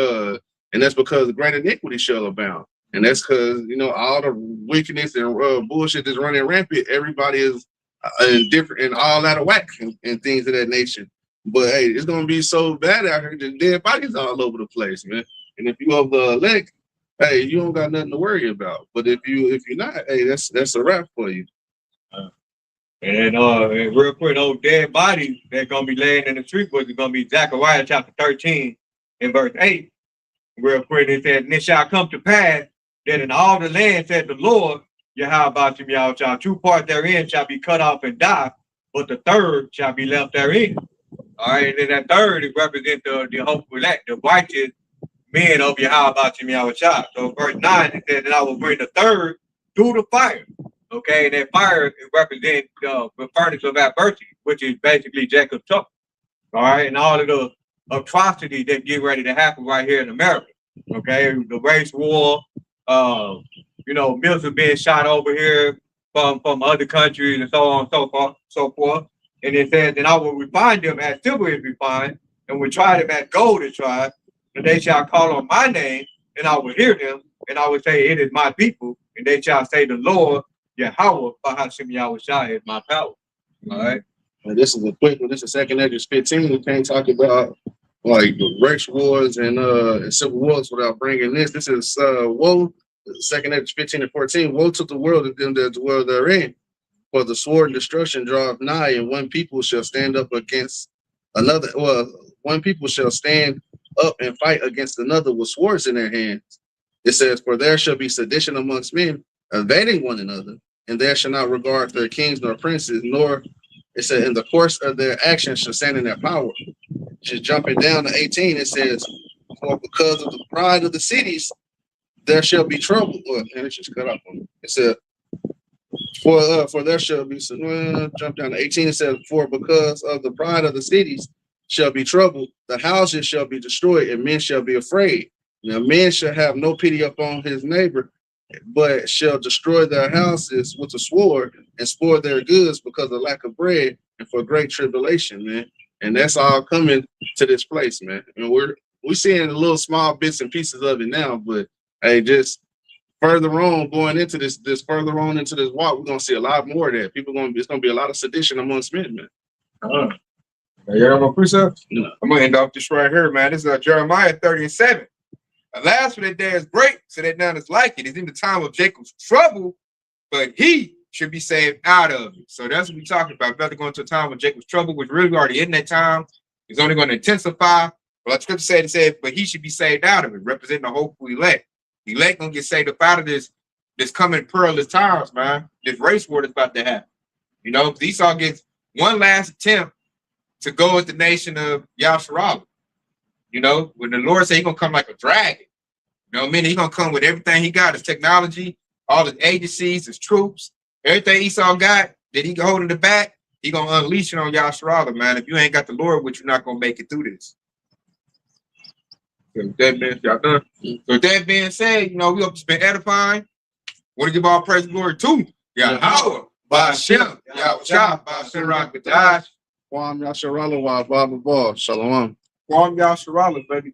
and that's because great iniquity shall abound. And that's because, you know, all the wickedness and bullshit that's running rampant, everybody is different and all out of whack and things of that nature. But hey, it's gonna be so bad out here, the dead bodies all over the place, man. And if you of the elect, hey, you don't got nothing to worry about. But if you're not, hey, that's a wrap for you. And real quick, those dead bodies that's gonna be laying in the street was gonna be Zechariah chapter 13 and verse 8. Real quick, it says, and it shall come to pass that in all the land, said the Lord, Yahweh Yahweh, 2 parts therein shall be cut off and die, but the third shall be left therein. All right, and then that third it represents the hopeful elect, the righteous men of Yahweh Yahweh. So verse 9 it says that I will bring the third through the fire. Okay, and that fire represents the furnace of adversity, which is basically Jacob's trouble. All right, and all of the atrocities that get ready to happen right here in America. Okay, the race war, you know, mills are being shot over here from other countries and so on and so forth. And it says, and I will refine them as silver is refined, and will try them as gold is tried, and they shall call on my name, and I will hear them, and I will say, it is my people, and they shall say, the Lord, Yahweh, Bahashim Yahushua is my power. All right. And this is a quick one. This is 2 Esdras 15. We can't talk about like the race wars and civil wars without bringing this. This is woe, 2 Esdras 15 and 14. Woe to the world and them that dwell therein. For the sword and destruction draweth nigh, and one people shall stand up against another. Well, one people shall stand up and fight against another with swords in their hands. It says, for there shall be sedition amongst men, evading one another, and there shall not regard their kings nor princes, nor, it said, in the course of their actions shall stand in their power. Just jumping down to 18, it says, for because of the pride of the cities, there shall be trouble. And it's just cut off on me. It said, for there shall be some, jump down to 18, it says, for because of the pride of the cities shall be trouble, the houses shall be destroyed, and men shall be afraid. Now, men shall have no pity upon his neighbor, but shall destroy their houses with a sword and spoil their goods because of lack of bread and for great tribulation, man. And that's all coming to this place, man. And we're seeing little small bits and pieces of it now, but hey, just further on going into this further on into this walk, we're gonna see a lot more of that. It's gonna be a lot of sedition amongst men, man. You know my precept? No. I'm gonna end off this right here, man. This is Jeremiah 30:7. Alas, for that day is great, so that none is like it. It's in the time of Jacob's trouble, but he should be saved out of it. So that's what we're talking about. About to go into a time of Jacob's trouble, which really already in that time. It's only going to intensify. But like scripture said, but he should be saved out of it, representing the hopeful elect. The elect gonna get saved up out of this coming perilous times, man. This race war that's about to happen. You know, Esau gets one last attempt to go with the nation of Yasharala. You know, when the Lord said he's gonna come like a dragon, you know what I mean? He's gonna come with everything he got, his technology, all his agencies, his troops, everything Esau got that he can hold in the back, he gonna unleash it on Yasharala, man. If you ain't got the Lord with you, you're not gonna make it through this. So with that being, y'all done. So with that being said, you know, we hope it's been edifying. Want to give all praise and glory to Yahweh, Ba'ashem, Yahweh, Ba'ashem, Rakadash, Kwam Yasharala wa Baba Ba. Shalom. Kwam Yasharala, baby.